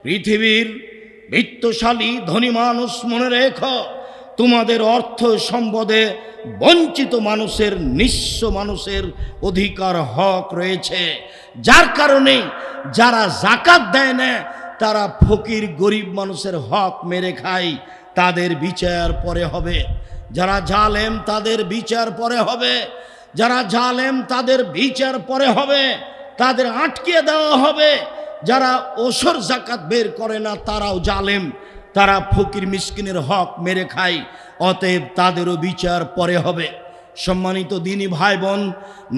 পৃথিবীর বিত্তশালী ধনী মানুষ মনে রেখো, তোমাদের অর্থ সম্পদে বঞ্চিত মানুষের, নিঃস্ব মানুষের অধিকার হক রয়েছে। যার কারণে যারা যাকাত দেয় না তারা ফকির গরিব মানুষের হক মেরে খায়, তাদের বিচার পরে হবে। যারা জালেম তাদের বিচার পরে হবে, যারা জালেম তাদের বিচার পরে হবে, তাদের আটকে দেওয়া হবে। যারা ওসর যাকাত বের করে না তারাও জালেম, তারা ফকির মিসকিনের হক মেরে খায়, অতএব তাদেরও বিচার পরে হবে। সম্মানিত দিনী ভাই বোন,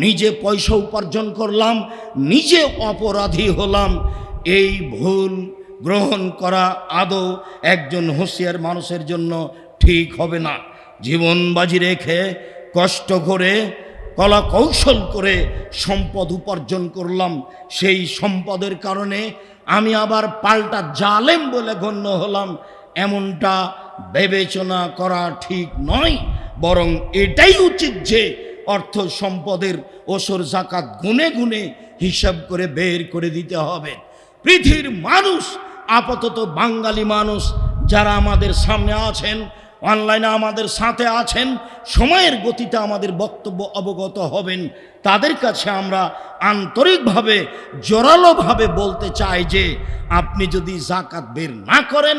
নিজে পয়সা উপার্জন করলাম, নিজে অপরাধী হলাম, এই ভুল গ্রহণ করা আদৌ একজন হুঁশিয়ার মানুষের জন্য ঠিক হবে না। জীবন বাজি রেখে কষ্ট করে কলা কৌশল করে সম্পদ উপার্জন করলাম, সেই সম্পদের কারণে আমি আবার পাল্টা জালেম বলে গণ্য হলাম, এমনটা বিবেচনা করা ঠিক নয়। বরং এটাই উচিত যে অর্থ সম্পদের ওসর যাকাত গুনে গুনে হিসাব করে বের করে দিতে হবে। পৃথিবীর মানুষ, আপাতত বাঙালি মানুষ যারা আমাদের সামনে আছেন, অনলাইনে আমাদের সাথে আছেন, সময়ের গতিতে আমাদের বক্তব্য অবগত হবেন, তাদের কাছে আমরা আন্তরিকভাবে জোরালোভাবে বলতে চাই যে আপনি যদি যাকাত বের না করেন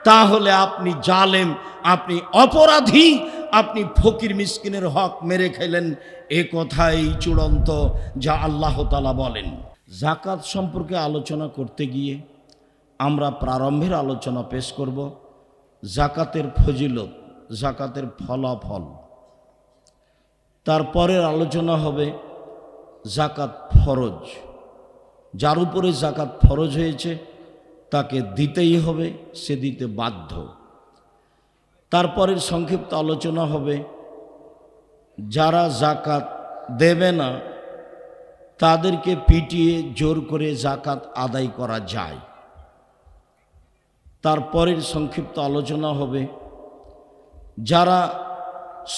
তাহলে আপনি জালেম, আপনি অপরাধী, আপনি ফকির মিসকিনের হক মেরে খেলেন। এ কথাই চূড়ান্ত যা আল্লাহ তাআলা বলেন। যাকাত সম্পর্কে আলোচনা করতে গিয়ে আমরা প্রারম্ভের আলোচনা পেশ করব যাকাতের ফজিলত, যাকাতের ফলাফল। তারপরের আলোচনা হবে যাকাত ফরজ, যার উপরে যাকাত ফরজ হয়েছে তাকে দিতেই হবে, সে দিতে বাধ্য। তারপরের সংক্ষিপ্ত আলোচনা হবে যারা যাকাত দেবে না তাদেরকে পিটিয়ে জোর করে যাকাত আদায় করা যায়। তারপরের সংক্ষিপ্ত আলোচনা হবে যারা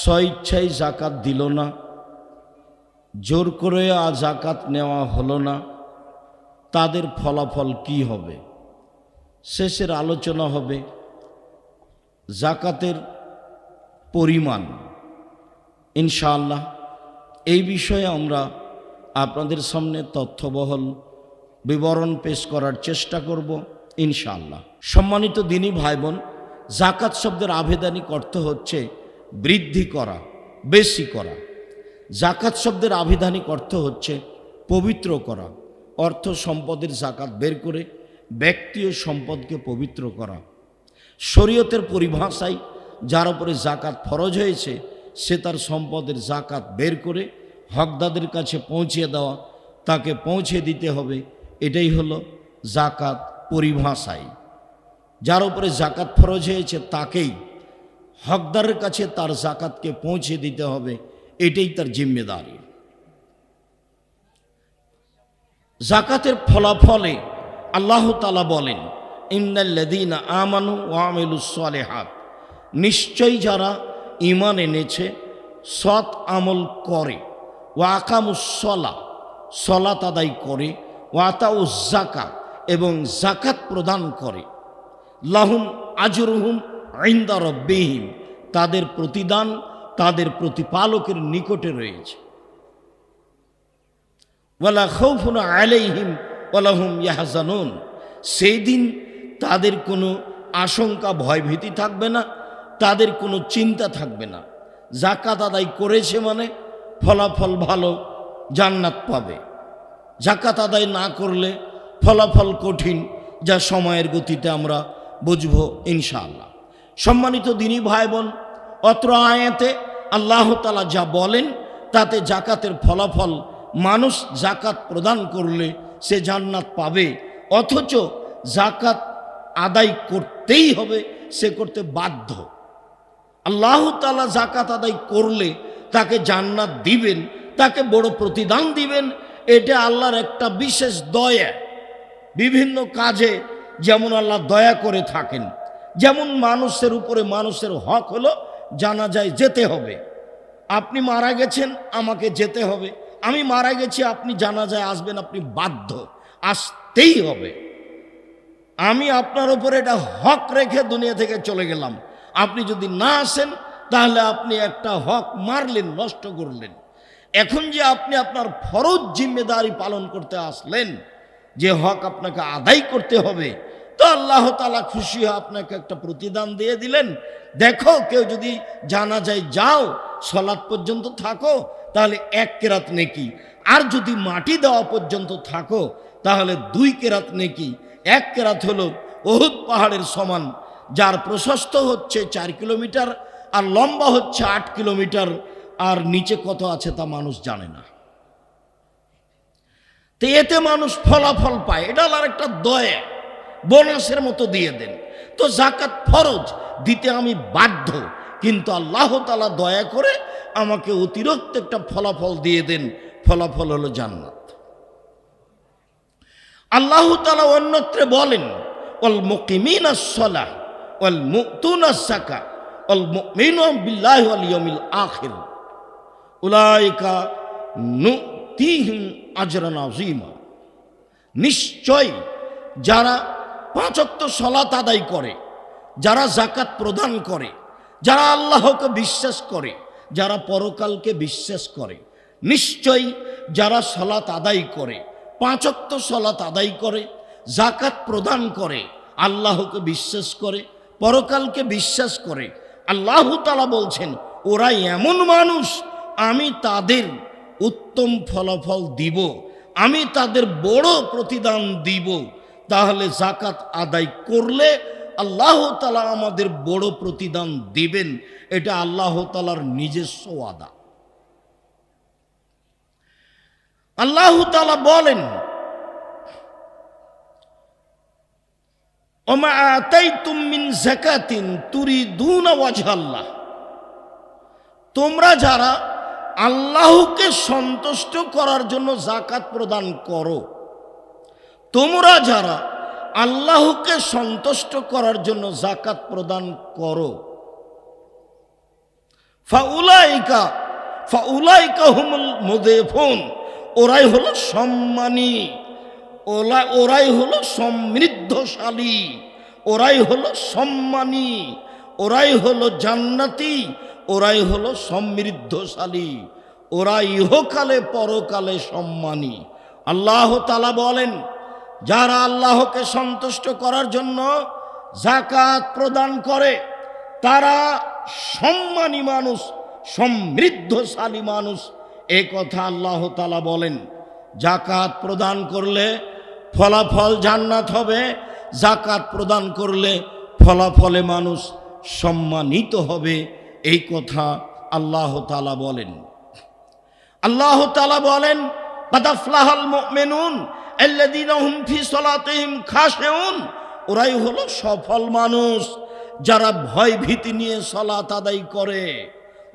স্বইচ্ছায় যাকাত দিল না, জোর করে যাকাত নেওয়া হলো না, তাদের ফলাফল কি হবে। শেষের আলোচনা হবে যাকাতের পরিমাণ। ইনশাআল্লাহ এই বিষয়ে আমরা আপনাদের সামনে তথ্যবহল বিবরণ পেশ করার চেষ্টা করব ইনশাআল্লাহ। সম্মানিত দিনী ভাই বোন, যাকাত শব্দের আভেদানিক অর্থ হচ্ছে বৃদ্ধি করা, বেশি করা। যাকাত শব্দের আভেদানিক অর্থ হচ্ছে পবিত্র করা, অর্থ সম্পদের যাকাত বের করে ব্যক্তি ও সম্পদকে পবিত্র করা। শরীয়তের পরিভাষায় যার উপরে যাকাত ফরজ হয়েছে সে তার সম্পদের যাকাত বের করে হকদারদের কাছে পৌঁছে দেওয়া, তাকে পৌঁছে দিতে হবে। এটাই হলো যাকাত পরিভাষায়। যার উপরে যাকাত ফরজ হয়েছে তাকেই হকদারের কাছে তার যাকাতকে পৌঁছে দিতে হবে, এটাই তার জিম্মেদারি। যাকাতের ফলাফলে আল্লাহ তাআলা বলেন, ইন্নাল্লাযীনা আমানু ওয়া আমিলুস সালিহাত, নিশ্চয়ই যারা ঈমান এনেছে, সৎ আমল করে, ওয়া আকামুস সালাহ, সালাত আদায় করে, ওয়া আতাউজ যাকাত, এবং যাকাত প্রদান করে, লাহুম আজরুহুম ইনদা রাব্বিহিম, তাদের প্রতিদান তাদের প্রতিপালকের নিকটে রয়েছে। ওয়ালা খাউফুন আলাইহিম ওয়ালা হুম ইয়াহজানুন, সেই দিন তাদের কোনো আশঙ্কা ভয়ভীতি থাকবে না, তাদের কোনো চিন্তা থাকবে না। যাকাত আদায় করেছে মানে ফলাফল ভালো, জান্নাত পাবে। যাকাত আদায় না করলে ফলাফল কঠিন, যা সময়ের গতিতে আমরা বুঝব ইনশাআল্লাহ। সম্মানিত দিনী ভাই বোন, অত্র আয়াতে আল্লাহ তাআলা যা বলেন তাতে যাকাতের ফলাফল, মানুষ যাকাত প্রদান করলে সে জান্নাত পাবে, অথচ যাকাত আদায় করতেই হবে, সে করতে বাধ্য। আল্লাহ তাআলা যাকাত আদায় করলে তাকে জান্নাত দিবেন, তাকে বড় প্রতিদান দিবেন। এটা আল্লাহর একটা বিশেষ দয়া। বিভিন্ন কাজে যেমন আল্লাহ দয়া করে থাকেন, যেমন মানুষের উপরে মানুষের হক হলো জানাজায় যেতে হবে। আপনি মারা গেছেন, আমাকে যেতে হবে। আমি মারা গেছি, আপনি জানাজায় আসবেন, আপনি বাধ্য, আসতেই হবে। আমি আপনার উপরে এটা হক রেখে দুনিয়া থেকে চলে গেলাম, আপনি যদি না আসেন তাহলে আপনি একটা হক মারলেন, নষ্ট করলেন। এখন যে আপনি আপনার ফরজ জিম্মেদারি পালন করতে আসলেন, যে হক আপনাকে আদায় করতে হবে, তো আল্লাহ তাআলা খুশি হয়ে আপনাকে একটা প্রতিদান দিয়ে দিলেন। দেখো, কেউ যদি জানা যায় যাও সালাত পর্যন্ত থাকো তাহলে 1 কেরাত নেকি, আর যদি মাটি দেওয়া পর্যন্ত থাকো তাহলে 2 কেরাত নেকি। 1 কেরাত হলো উহুদ পাহাড়ের সমান, যার প্রশস্ত হচ্ছে 4 কিলোমিটার আর লম্বা হচ্ছে 8 কিলোমিটার, আর নিচে কত আছে তা মানুষ জানে না। তো এতে মানুষ ফলাফল পায়, এটা আর একটা দয়া, বোনাসের মতো দিয়ে দেন। তো যাকাত ফরজ, দিতে আমি বাধ্য, কিন্তু আল্লাহ তাআলা দয়া করে আমাকে অতিরিক্ত একটা ফলাফল দিয়ে দেন, ফলাফল হলো জান্নাত। আল্লাহ তাআলা অন্যত্রে বলেন, ওয়াল মুকিমিনাস সালাহ ওয়াল মুতুনাস যাকাত ওয়াল মুমিনুনা বিল্লাহি ওয়াল ইয়াউমিল আখির উলাইকা নুতিহিম আজরান আযীমা। নিশ্চয় যারা 5 ওয়াক্ত সালাত আদায় করে, যারা যাকাত প্রদান করে, যারা আল্লাহকে বিশ্বাস করে, যারা পরকালকে বিশ্বাস করে, নিশ্চয় যারা সালাত আদায় করে, 5 ওয়াক্ত সালাত আদায় করে, যাকাত প্রদান করে, আল্লাহকে বিশ্বাস করে, পরকালকে বিশ্বাস করে, আল্লাহ তাআলা বলছেন ওরা এমন মানুষ, আমি তাদের উত্তম ফলাফল দিব, আমি তাদের বড় প্রতিদান দিব। তাহলে যাকাত আদায় করলে আল্লাহ তাআলা আমাদের বড় প্রতিদান দিবেন, এটা আল্লাহ তাআলার নিজস্ব ওয়াদা। আল্লাহ তাআলা বলেন, ওমা আতাইতুম মিন যাকাতিন তুরিদুনা ওয়াজহাল্লাহ। তোমরা যারা আল্লাহকে সন্তুষ্ট করার জন্য যাকাত প্রদান করো, তোমরা যারা আল্লাহকে সন্তুষ্ট করার জন্য যাকাত প্রদান করো, ফাউলাইকা হুমুল মুযীফুন, ওরাই হলো সম্মানী, ওরাই হলো সমৃদ্ধশালী, ওরাই হলো সম্মানী, ওরাই হলো জান্নাতি, ওরাই হলো সমৃদ্ধশালী, ওরা ইহকালে পরকালে সম্মানী। আল্লাহ তাআলা বলেন, যারা আল্লাহকে সন্তুষ্ট করার জন্য যাকাত প্রদান করে তারা সম্মানী মানুষ, সমৃদ্ধশালী মানুষ। এই কথা আল্লাহ তাআলা বলেন। যাকাত প্রদান করলে ফলাফল জান্নাত হবে, যাকাত প্রদান করলে ফলাফলে মানুষ সম্মানিত হবে, এই কথা আল্লাহ তাআলা বলেন। আল্লাহ তাআলা বলেন, কাদ আফলাহাল মুমিনুন আল্লাযীনা হুম ফি সালাতিহিম খাশিউন, ওরাই হলো সফল মানুষ যারা ভয় ভীতি নিয়ে সালাত আদায় করে,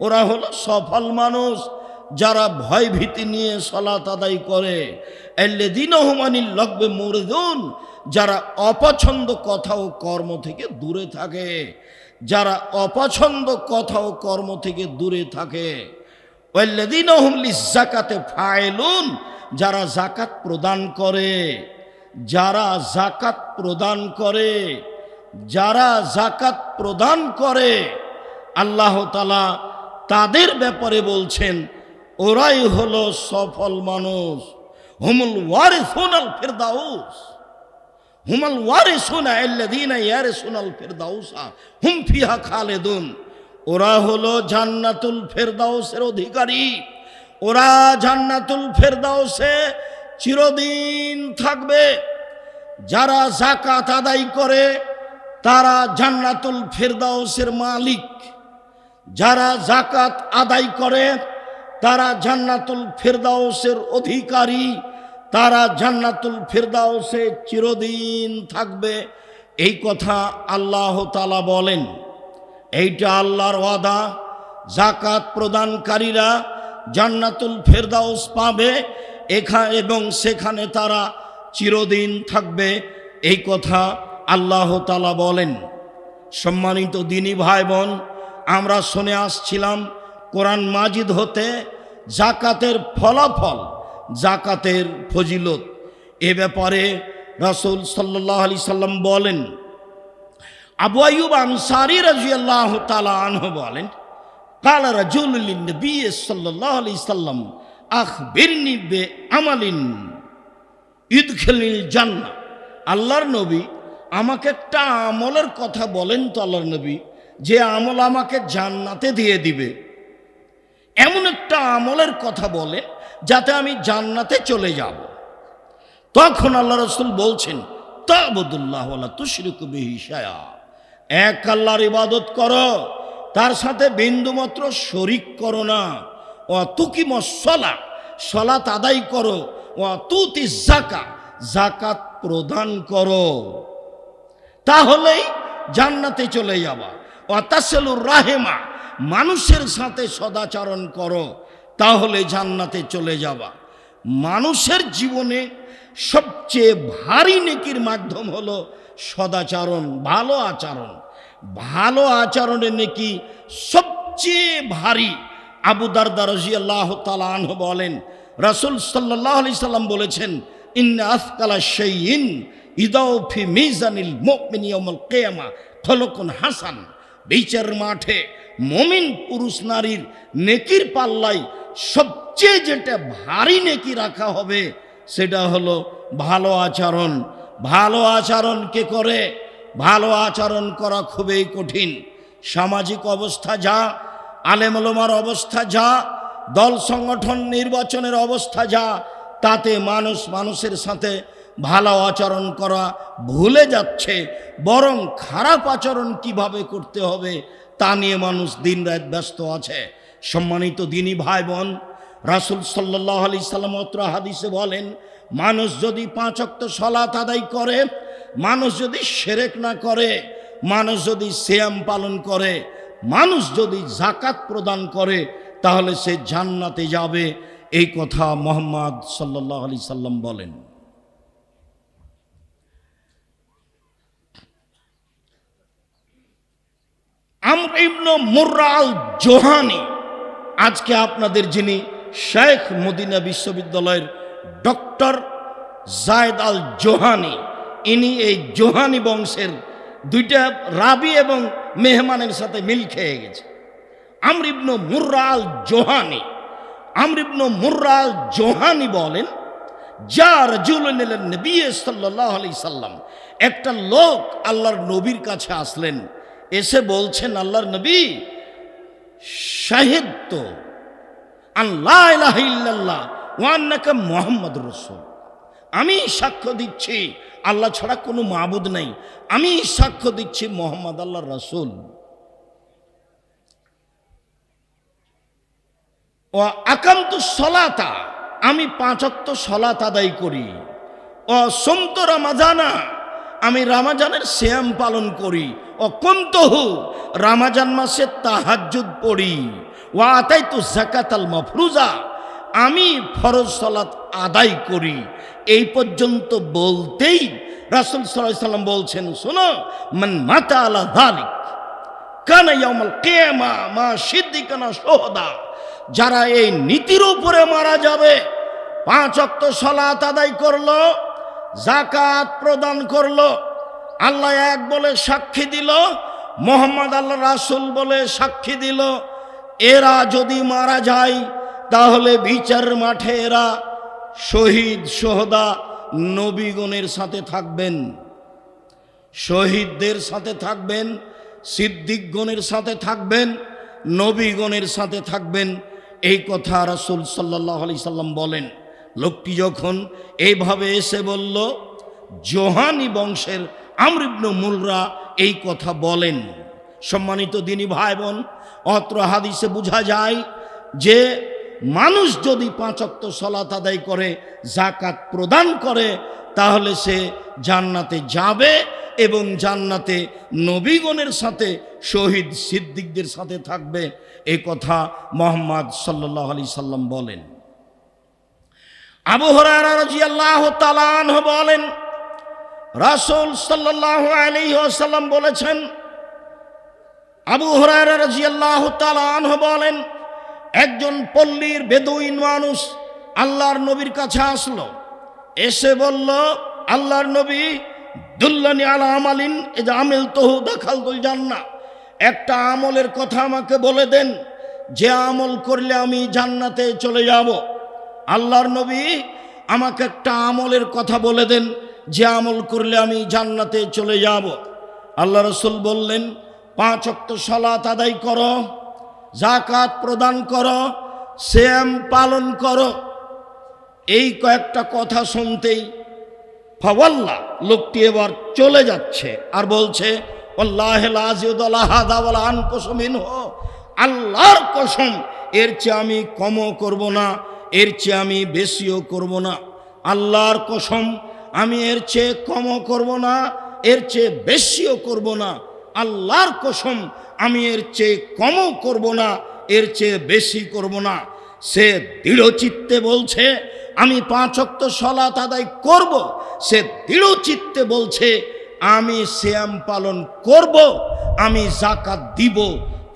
ওরা হলো সফল মানুষ যারা ভয় ভীতি নিয়ে সালাত আদায় করে। আল্লাযীনা হুম আনিল লাগবি মুরিদুন, যারা অপছন্দ কথা ও কর্ম থেকে দূরে থাকে, যারা অপছন্দ কথা ও কর্ম থেকে দূরে থাকে। ওয়াল্লাযীনা হুম লিযাকাতি ফাইলুন, যারা যাকাত প্রদান করে, যারা যাকাত প্রদান করে, যারা যাকাত প্রদান করে, আল্লাহ তাআলা তাদের ব্যাপারে বলছেন ওরাই হলো সফল মানুষ। হুমুল ওয়ারিসুনাল ফিরদাউস, হুমুল ওয়ারিসুনা আল্লাযীনা ইয়ারিসুনাল ফিরদাউসা হুম ফিহা খালিদুন, ওরা হলো জান্নাতুল ফেরদাউসের অধিকারী, ওরা জান্নাতুল ফেরদাউসে চিরদিন থাকবে। যারা যাকাত আদায় করে তারা জান্নাতুল ফেরদাউসের মালিক, যারা যাকাত আদায় করে তারা জান্নাতুল ফেরদাউসের অধিকারী, তারা জান্নাতুল ফেরদাউসে চিরদিন থাকবে। এই কথা আল্লাহ তাআলা বলেন। এইটা আল্লাহর ওয়াদা। যাকাত প্রদানকারীরা জান্নাতুল ফেরদাউস পাবে এবং সেখানে তারা চিরদিন থাকবে, এই কথা আল্লাহ তাআলা বলেন। সম্মানিত দিনী ভাই বোন, আমরা শুনে আসছিলাম কোরআন মাজিদ হতে যাকাতের ফলাফল, যাকাতের ফজিলত, এ ব্যাপারে রাসূল সাল্লাল্লাহু আলাইহি সাল্লাম বলেন, আবু আইয়ুব আনসারী রাদিয়াল্লাহু তাআলা আনহু বলেন, ক্বালা রাজুলুন লিন-নবী সাল্লাল্লাহু আলাইহি সাল্লাম আখবিরনি বিআমালিন ইদখিলনিল জান্নাহ। আল্লাহর নবী, আমাকে একটা আমলের কথা বলেন তো আল্লাহর নবী, যে আমল আমাকে জান্নাতে দিয়ে দিবে। এমন একটা আমলের কথা বলে যাতে আমি জান্নাতে চলে যাব। তখন আল্লাহ রাসূল বলছেন, তা'বুদুল্লাহ ওয়ালা তুশরিকু বিহি শাইআ, এক আল্লাহর ইবাদত করো, তার সাথে বিন্দুমাত্র শরিক করো না। ওয়া তুকিমুস সালাহ, সালাত আদায় করো। ওয়া তুতিজ যাকাত, যাকাত প্রদান করো, তাহলেই জান্নাতে চলে যাবা। ওয়া তাসিলুর রাহিমা, মানুষের সাথে সদাচরণ করো, তাহলে জান্নাতে চলে যাবা। মানুষের জীবনে সবচেয়ে ভারী নেকির মাধ্যম হলো সদাচরণ, ভালো আচরণ। ভালো আচরণের নেকি সবচেয়ে ভারী। আবু দারদা রাদিয়াল্লাহু তাআলা আনহু বলেন, রাসূল সাল্লাল্লাহু আলাইহি সাল্লাম বলেছেন, ইন্না আসকালা শাইইন ইদাউ ফি মিজানিল মুমিনি ইয়াউমাল কিয়ামা খলকুন হাসান। বিচার মাঠে মুমিন পুরুষ নারীর নেকির পাল্লায় সবচেয়ে যেটা ভারী নেকি রাখা হবে সেটা হলো ভালো আচরণ। ভালো আচরণ কে করে? ভালো আচরণ করা খুবই কঠিন। সামাজিক অবস্থা যা, আলেম ওলামার অবস্থা যা, দল সংগঠন নির্বাচনের অবস্থা যা, তাতে মানুষ মানুষের সাথে ভালো আচরণ করা ভুলে যাচ্ছে। বরং খারাপ আচরণ কিভাবে করতে হবে তা নিয়ে মানুষ দিনরাত ব্যস্ত আছে। সম্মানিত দিনী ভাই বোন, রাসূল সাল্লাল্লাহু আলাইহি সাল্লাম অত্র হাদিসে বলেন, মানুষ যদি 5 ওয়াক্ত সালাত আদায় করে, মানুষ যদি শিরক না করে, মানুষ যদি সিয়াম পালন করে, মানুষ যদি যাকাত প্রদান করে, তাহলে সে জান্নাতে যাবে। এই কথা মুহাম্মদ সাল্লাল্লাহু আলাইহি সাল্লাম বলেন। আমর ইবনে মুররা আল জোহানি, আজকে আপনাদের যিনি শেখ মদিনা বিশ্ববিদ্যালয়ের ডক্টর জায়েদ আল জোহানি, ইনি এই জোহানি বংশের 2টা রাবি এবং মেহমানের সাথে মিল খেয়ে গেছে। আমর ইবনে মুররা আল জোহানি, আমর ইবনে মুররা আল জোহানি বলেন, যা রাজুলুন ইলা নবী সাল্লাল্লাহু আলাইহি সাল্লাম, একটা লোক আল্লাহর নবীর কাছে আসলেন, এসে বলছেন, আল্লাহর নবী, শাহিদতু আন লা ইলাহা ইল্লাল্লাহ ওয়া আন্নাকা মুহাম্মাদুর রাসূল, আমি সাক্ষ্য দিচ্ছি আল্লাহ ছাড়া কোনো মাবুদ নাই, আমি সাক্ষ্য দিচ্ছি মুহাম্মদ আল্লাহর রাসূল। ও আকামতু সলাতা, আমি 5 ওয়াক্ত সালাত আদায় করি। ও সুমতু রমাজানা, আমি রমজানের সিয়াম পালন করি। ও কুনতুহু, রমজান মাসে তাহাজ্জুদ পড়ি। ও আতাইতু যাকাতাল মাফরুজা, আমি ফরজ সালাত আদায় করি। এই পর্যন্ত বলতেই রাসূল সাল্লাল্লাহু আলাইহি সাল্লাম বলছেন, শোনো, মান মাতা আলা যালিক কানা ইয়াউমাল কিয়ামা মা সিদ্দিকানা শুহাদা, যারা এই নীতির উপরে মারা যাবে, 5 ওয়াক্ত সালাত আদায় করলো, যাকাত প্রদান করলো, আল্লাহ এক বলে সাক্ষী দিল, মুহাম্মদ আল্লাহ রাসূল বলে সাক্ষী দিল, এরা যদি মারা যায় তাহলে বিচার মাঠে এরা শহীদ শুহাদা নবীগণের সাথে থাকবেন, শহীদদের সাথে থাকবেন, সিদ্দিকগণের সাথে থাকবেন, নবীগণের সাথে থাকবেন। এই কথা রাসূল সাল্লাল্লাহু আলাইহি সাল্লাম বলেন। লোকটি যখন এইভাবে এসে বলল, জোহানি বংশের আমর ইবনে মুররা এই কথা বলেন। সম্মানিত দিনী ভাই বোন, অত্র হাদিসে বোঝা যায় যে মানুষ যদি 5 ওয়াক্ত সালাত আদায় করে, যাকাত প্রদান করে, তাহলে সে জান্নাতে যাবে এবং জান্নাতে নবীগণের সাথে শহীদ সিদ্দিকদের সাথে থাকবে। এই কথা মুহাম্মদ সাল্লাল্লাহু আলাইহি সাল্লাম বলেন। আবু হুরায়রা রাদিয়াল্লাহু তাআলা আনহু বলেন, রাসূল সাল্লাল্লাহু আলাইহি ওয়াসাল্লাম বলেছেন, আবু হুরায়রা রাদিয়াল্লাহু তাআলা আনহু বলেন, একজন পল্লীর বেদুইন মানুষ আল্লাহর নবীর কাছে আসলো, এসে বলল, আল্লাহর নবী দুল্লানি আলা আমালিন ইযা আমিলতুহু দাখালতুল জান্নাহ, একটা আমলের কথা আমাকে বলে দেন যে আমল করলে আমি জান্নাতে চলে যাব। আল্লাহর নবী আমাকে একটা আমলের কথা বলে দেন যে আমল করলে আমি জান্নাতে চলে যাব। আল্লাহ রাসূল বললেন, 5 ওয়াক্ত সালাত আদায় করো, যাকাত প্রদান করো, সিয়াম পালন করো। এই কয়েকটা কথা শুনতেই ফাওয়াল্লাহ, লোকটি এবার চলে যাচ্ছে আর বলছে, ওয়াল্লাহি লা আযিদু আলা হাযা ওয়ালা আনকুসু মিনহু, আল্লাহর কসম এর চেয়ে আমি কমও করব না, এর চেয়ে আমি বেশিও করব না। আল্লাহর কসম আমি এর চেয়ে কমও করব না, এর চেয়ে বেশিও করব না। আল্লাহর কসম আমি এর চেয়ে কমও করব না, এর চেয়ে বেশি করব না। সে দৃঢ় চিত্তে বলছে আমি 5 ওয়াক্ত সালাত আদায় করব, সে দৃঢ় চিত্তে বলছে আমি সিয়াম পালন করব, আমি যাকাত দিব।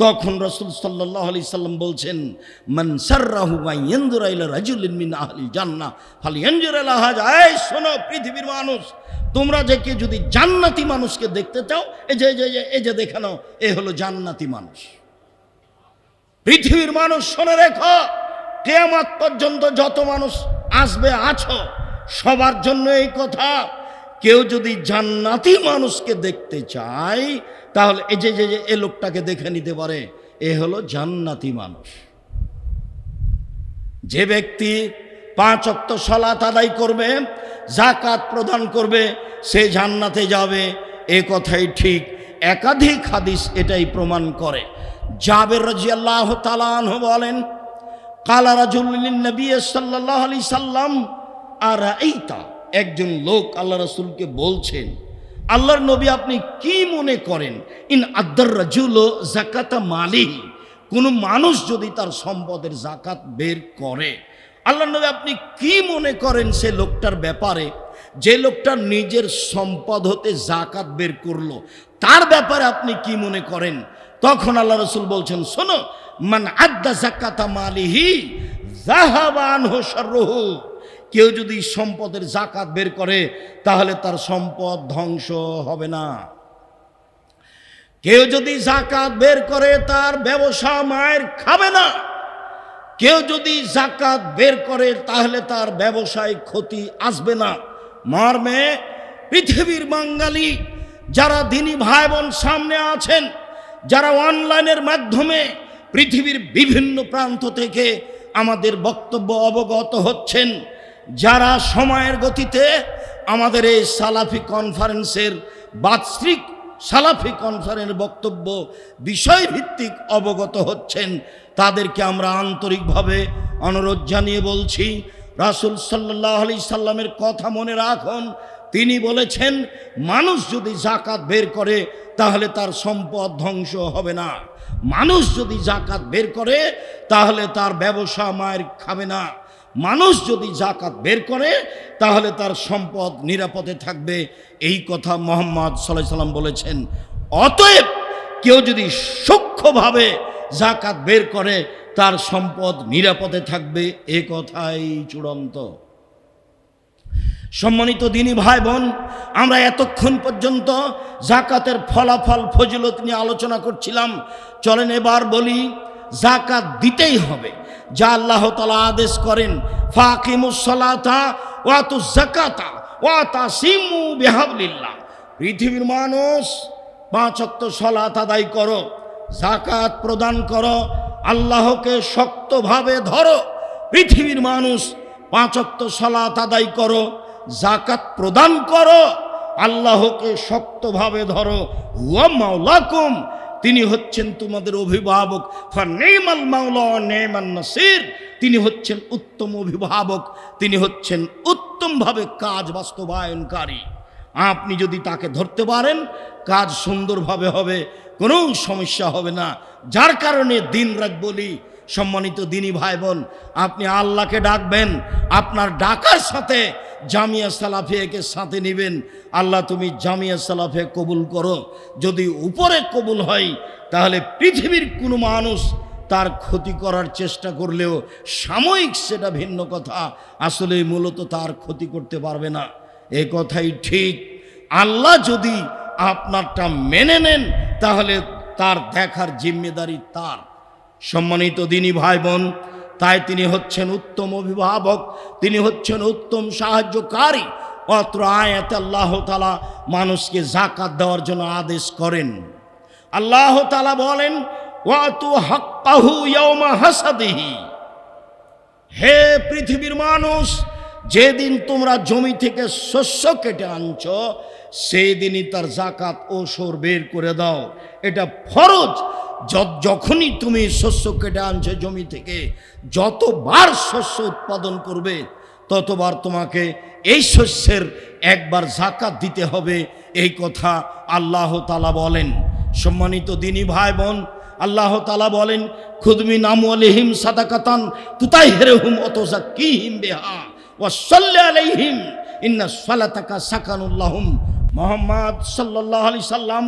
তখন রাসূল সাল্লাল্লাহু আলাইহি সাল্লাম বলছেন, মান সাররাহু আন ইয়ানজুরা ইলা রাজুলিন মিন আহলিল জান্নাহ ফালইয়ানজুর ইলা হাযা। এই শোনো পৃথিবীর মানুষ, তোমরা যে কে যদি জান্নাতি মানুষকে দেখতে চাও, এই যে দেখে নাও, এ হলো জান্নাতি মানুষ। পৃথিবীর মানুষ শুনে রেখো, কিয়ামত পর্যন্ত যত মানুষ আসবে আছো, সবার জন্য এই কথা। কেউ যদি জান্নাতি মানুষকে দেখতে চায় তাহলে এই যে এ লোকটাকে দেখে নিতে পারে, এ হলো জান্নাতি মানুষ। যে ব্যক্তি 5 ওয়াক্ত সালাত আদায় করবে, যাকাত প্রদান করবে, সে জান্নাতে যাবে, এ কথাই ঠিক। একাধিক হাদিস এটাই প্রমাণ করে। জাবের রাদিয়াল্লাহু তাআলা আনহু বলেন, কালা রাজুলুন নবী সাল্লাল্লাহু আলাইহি সাল্লাম আরাইতা, একজন লোক আল্লাহ রাসূলকে বলছেন, আল্লাহর নবী আপনি কি মনে করেন, ইন আদ্দার রাজুল যাকাতা মালিহি, কোন মানুষ যদি তার সম্পদের যাকাত বের করে, আল্লাহর নবী আপনি কি মনে করেন সে লোকটার ব্যাপারে, যে লোকটা নিজের সম্পদ হতে যাকাত বের করলো, তার ব্যাপারে আপনি কি মনে করেন? তখন আল্লাহ রাসূল বলছেন, শোনো, মান আদ্দা যাকাতা মালিহি যাহাবা আনহু শাররুহু, কেউ যদি সম্পদের যাকাত বের করে তাহলে তার সম্পদ ধ্বংস হবে না। কেউ যদি যাকাত বের করে তার ব্যবসা মায়ের খাবে না। কেউ যদি যাকাত বের করে তাহলে তার ব্যবসায় ক্ষতি আসবে না। মর্মে পৃথিবীর বাঙালি যারা দিনী ভাই বোন সামনে আছেন, যারা অনলাইনের মাধ্যমে পৃথিবীর বিভিন্ন প্রান্ত থেকে আমাদের বক্তব্য অবগত হচ্ছেন, যারা সময়ের গতিতে আমাদের এই সালাফি কনফারেন্সের বার্ষিক সালাফি কনফারেন্সের বক্তব্য বিষয়ভিত্তিক অবগত হচ্ছেন, তাদেরকে আমরা আন্তরিকভাবে অনুরোধ জানিয়ে বলছি, রাসূল সাল্লাল্লাহু আলাইহি সাল্লামের কথা মনে রাখুন। তিনি বলেছেন, মানুষ যদি যাকাত বের করে তাহলে তার সম্পদ ধ্বংস হবে না। মানুষ যদি যাকাত বের করে তাহলে তার ব্যবসা মায়ের খাবে না। মানুষ যদি যাকাত বের করে তাহলে তার সম্পদ নিরাপদে থাকবে। এই কথা মুহাম্মদ সাল্লাল্লাহু আলাইহি সাল্লাম বলেছেন। অতএব কেউ যদি সূক্ষ্মভাবে যাকাত বের করে তার সম্পদ নিরাপদে থাকবে, এ কথাই চূড়ান্ত। সম্মানিত দিনী ভাই বোন, আমরা এতক্ষণ পর্যন্ত যাকাতের ফলাফল ফজিলত নিয়ে আলোচনা করছিলাম। চলেন এবার বলি, যাকাত দিতেই হবে, যা আল্লাহ তাআলা আদেশ করেন, ফাকিমুস সালাতা ওয়া আতুজ যাকাতা ওয়া তাসিমু বিহাবলিল্লাহ। পৃথিবীর মানুষ 5 ওয়াক্ত সালাত আদায় করো, যাকাত প্রদান করো, আল্লাহকে শক্তভাবে ধরো। পৃথিবীর মানুষ 5 ওয়াক্ত সালাত আদায় করো, যাকাত প্রদান করো, আল্লাহকে শক্তভাবে ধরো। হুয়া মাওলাকুম, তিনি হচ্ছেন তোমাদের অভিভাবক। ফানিমাল মাওলা ওয়া নিমান নাসির, তিনি হচ্ছেন উত্তম অভিভাবক, তিনি হচ্ছেন উত্তমভাবে কাজ বাস্তবায়নকারী। আপনি যদি তাকে ধরতে পারেন, কাজ সুন্দরভাবে হবে, কোনো সমস্যা হবে না। যার কারণে দিন রাত বলি, সম্মানিত দিনী ভাই বোন, আপনি আল্লাহকে ডাকবেন, আপনার ডাকার সাথে জামিয়া সালাফিয়াকে সাথে নেবেন। আল্লাহ তুমি জামিয়া সালাফিয়া কবুল করো। যদি উপরে কবুল হয় তাহলে পৃথিবীর কোনো মানুষ তার ক্ষতি করার চেষ্টা করলেও, সাময়িক সেটা ভিন্ন কথা, আসলে মূলত তার ক্ষতি করতে পারবে না। এ কথাই ঠিক। আল্লাহ যদি আপনারটা মেনে নেন তাহলে তার দেখার জিম্মেদারি তার। সম্মানিত দিনী ভাই বোন, তাই তিনি হচ্ছেন উত্তম অভিভাবক, তিনি হচ্ছেন উত্তম সাহায্যকারী। অত্র আয়াতে আল্লাহ তাআলা মানুষকে যাকাত দেওয়ার জন্য আদেশ করেন। আল্লাহ তাআলা বলেন, ওয়াতু হাক্কাহু ইয়াওমা হাসাদিহি। হে পৃথিবীর মানুষ, যেদিন তোমরা জমি থেকে শস্য কেটে আনছো সেই দিনই তার যাকাত ওসর বের করে দাও। এটা ফরজ। যখনই তুমি শস্য কেটে আনছো জমি থেকে, যতবার শস্য উৎপাদন করবে ততবার তোমাকে এই শস্যের একবার যাকাত দিতে হবে। এই কথা আল্লাহ তাআলা বলেন। সম্মানিত দিনী ভাই বোন, আল্লাহ তাআলা বলেন, খুয মিন আমওয়ালিহিম সাদাকাতান তুতাহহিরুহুম ওয়া তুযাক্কিহিম বিহা ওয়া সাল্লি আলাইহিম ইন্না সালাতাকা সাকানুল লাহুম। মুহাম্মদ সাল্লাল্লাহু আলাইহি সাল্লাম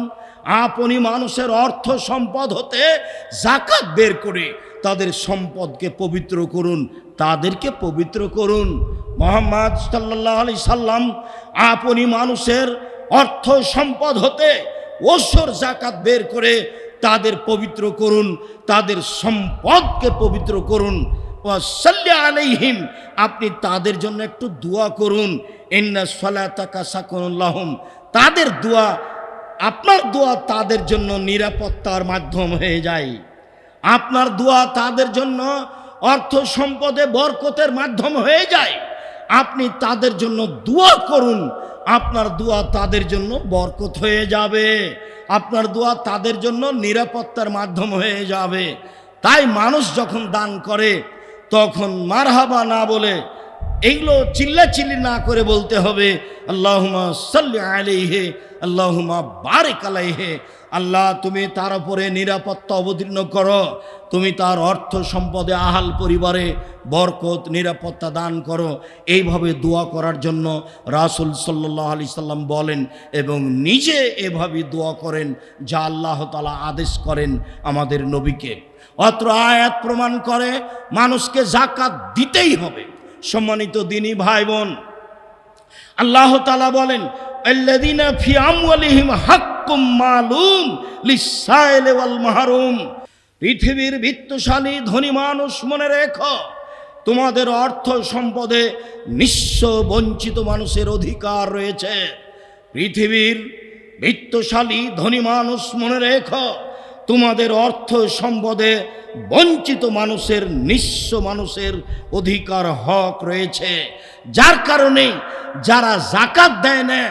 আপনি মানুষের অর্থ সম্পদ হতে যাকাত বের করে তাদের সম্পদকে পবিত্র করুন, তাদেরকে পবিত্র করুন। মুহাম্মদ সাল্লাল্লাহু আলাইহি সাল্লাম আপনি মানুষের অর্থ সম্পদ হতে ওসর যাকাত বের করে তাদের পবিত্র করুন, তাদের সম্পদকে পবিত্র করুন। ওয়া সাল্লি আলাইহিম, আপনি তাদের জন্য একটু দোয়া করুন। ইন্না সালাতাকা সাকানুল লাহুম, তাদের দোয়া, আপনার দোয়া তাদের জন্য নিরাপত্তার মাধ্যম হয়ে যায়। আপনার দোয়া তাদের জন্য অর্থ সম্পদে বরকতের মাধ্যম হয়ে যায়। আপনি তাদের জন্য দোয়া করুন, আপনার দোয়া তাদের জন্য বরকত হয়ে যাবে, আপনার দোয়া তাদের জন্য নিরাপত্তার মাধ্যম হয়ে যাবে। তাই মানুষ যখন দান করে তখন মারহাবা না বলে, এইগুলো চিল্লাচিল্লি না করে বলতে হবে আল্লাহুম্মা সাল্লি আলাইহি আল্লাহুম্মা বারিক আলাইহি। আল্লাহ তুমি তার উপরে নিরাপত্তা অবতীর্ণ করো, তুমি তার অর্থ সম্পদে আহাল পরিবারে বরকত নিরাপত্তা দান করো। এইভাবে দোয়া করার জন্য রাসূল সাল্লাল্লাহু আলাইহি সাল্লাম বলেন এবং নিজে এভাবে দোয়া করেন যা আল্লাহ তাআলা আদেশ করেন আমাদের নবীকে। অত্র আয়াত প্রমাণ করে মানুষকে যাকাত দিতেই হবে। সম্মানিত দিনী ভাই বোন, আল্লাহ তাআলা বলেন, আল্লাযীনা ফি আমওয়ালিহিম হাক্কুম মালুম লিস-সাইলি ওয়াল মাহরুম। পৃথিবীর বিত্তশালী ধনী মানুষ, মনে রেখো তোমাদের অর্থ সম্পদে নিঃস্ব বঞ্চিত মানুষের অধিকার রয়েছে। পৃথিবীর বিত্তশালী ধনী মানুষ, মনে রেখো তোমাদের অর্থ সম্পদে বঞ্চিত মানুষের, নিঃস্ব মানুষের অধিকার হক রয়েছে। যার কারণে যারা যাকাত দেয় না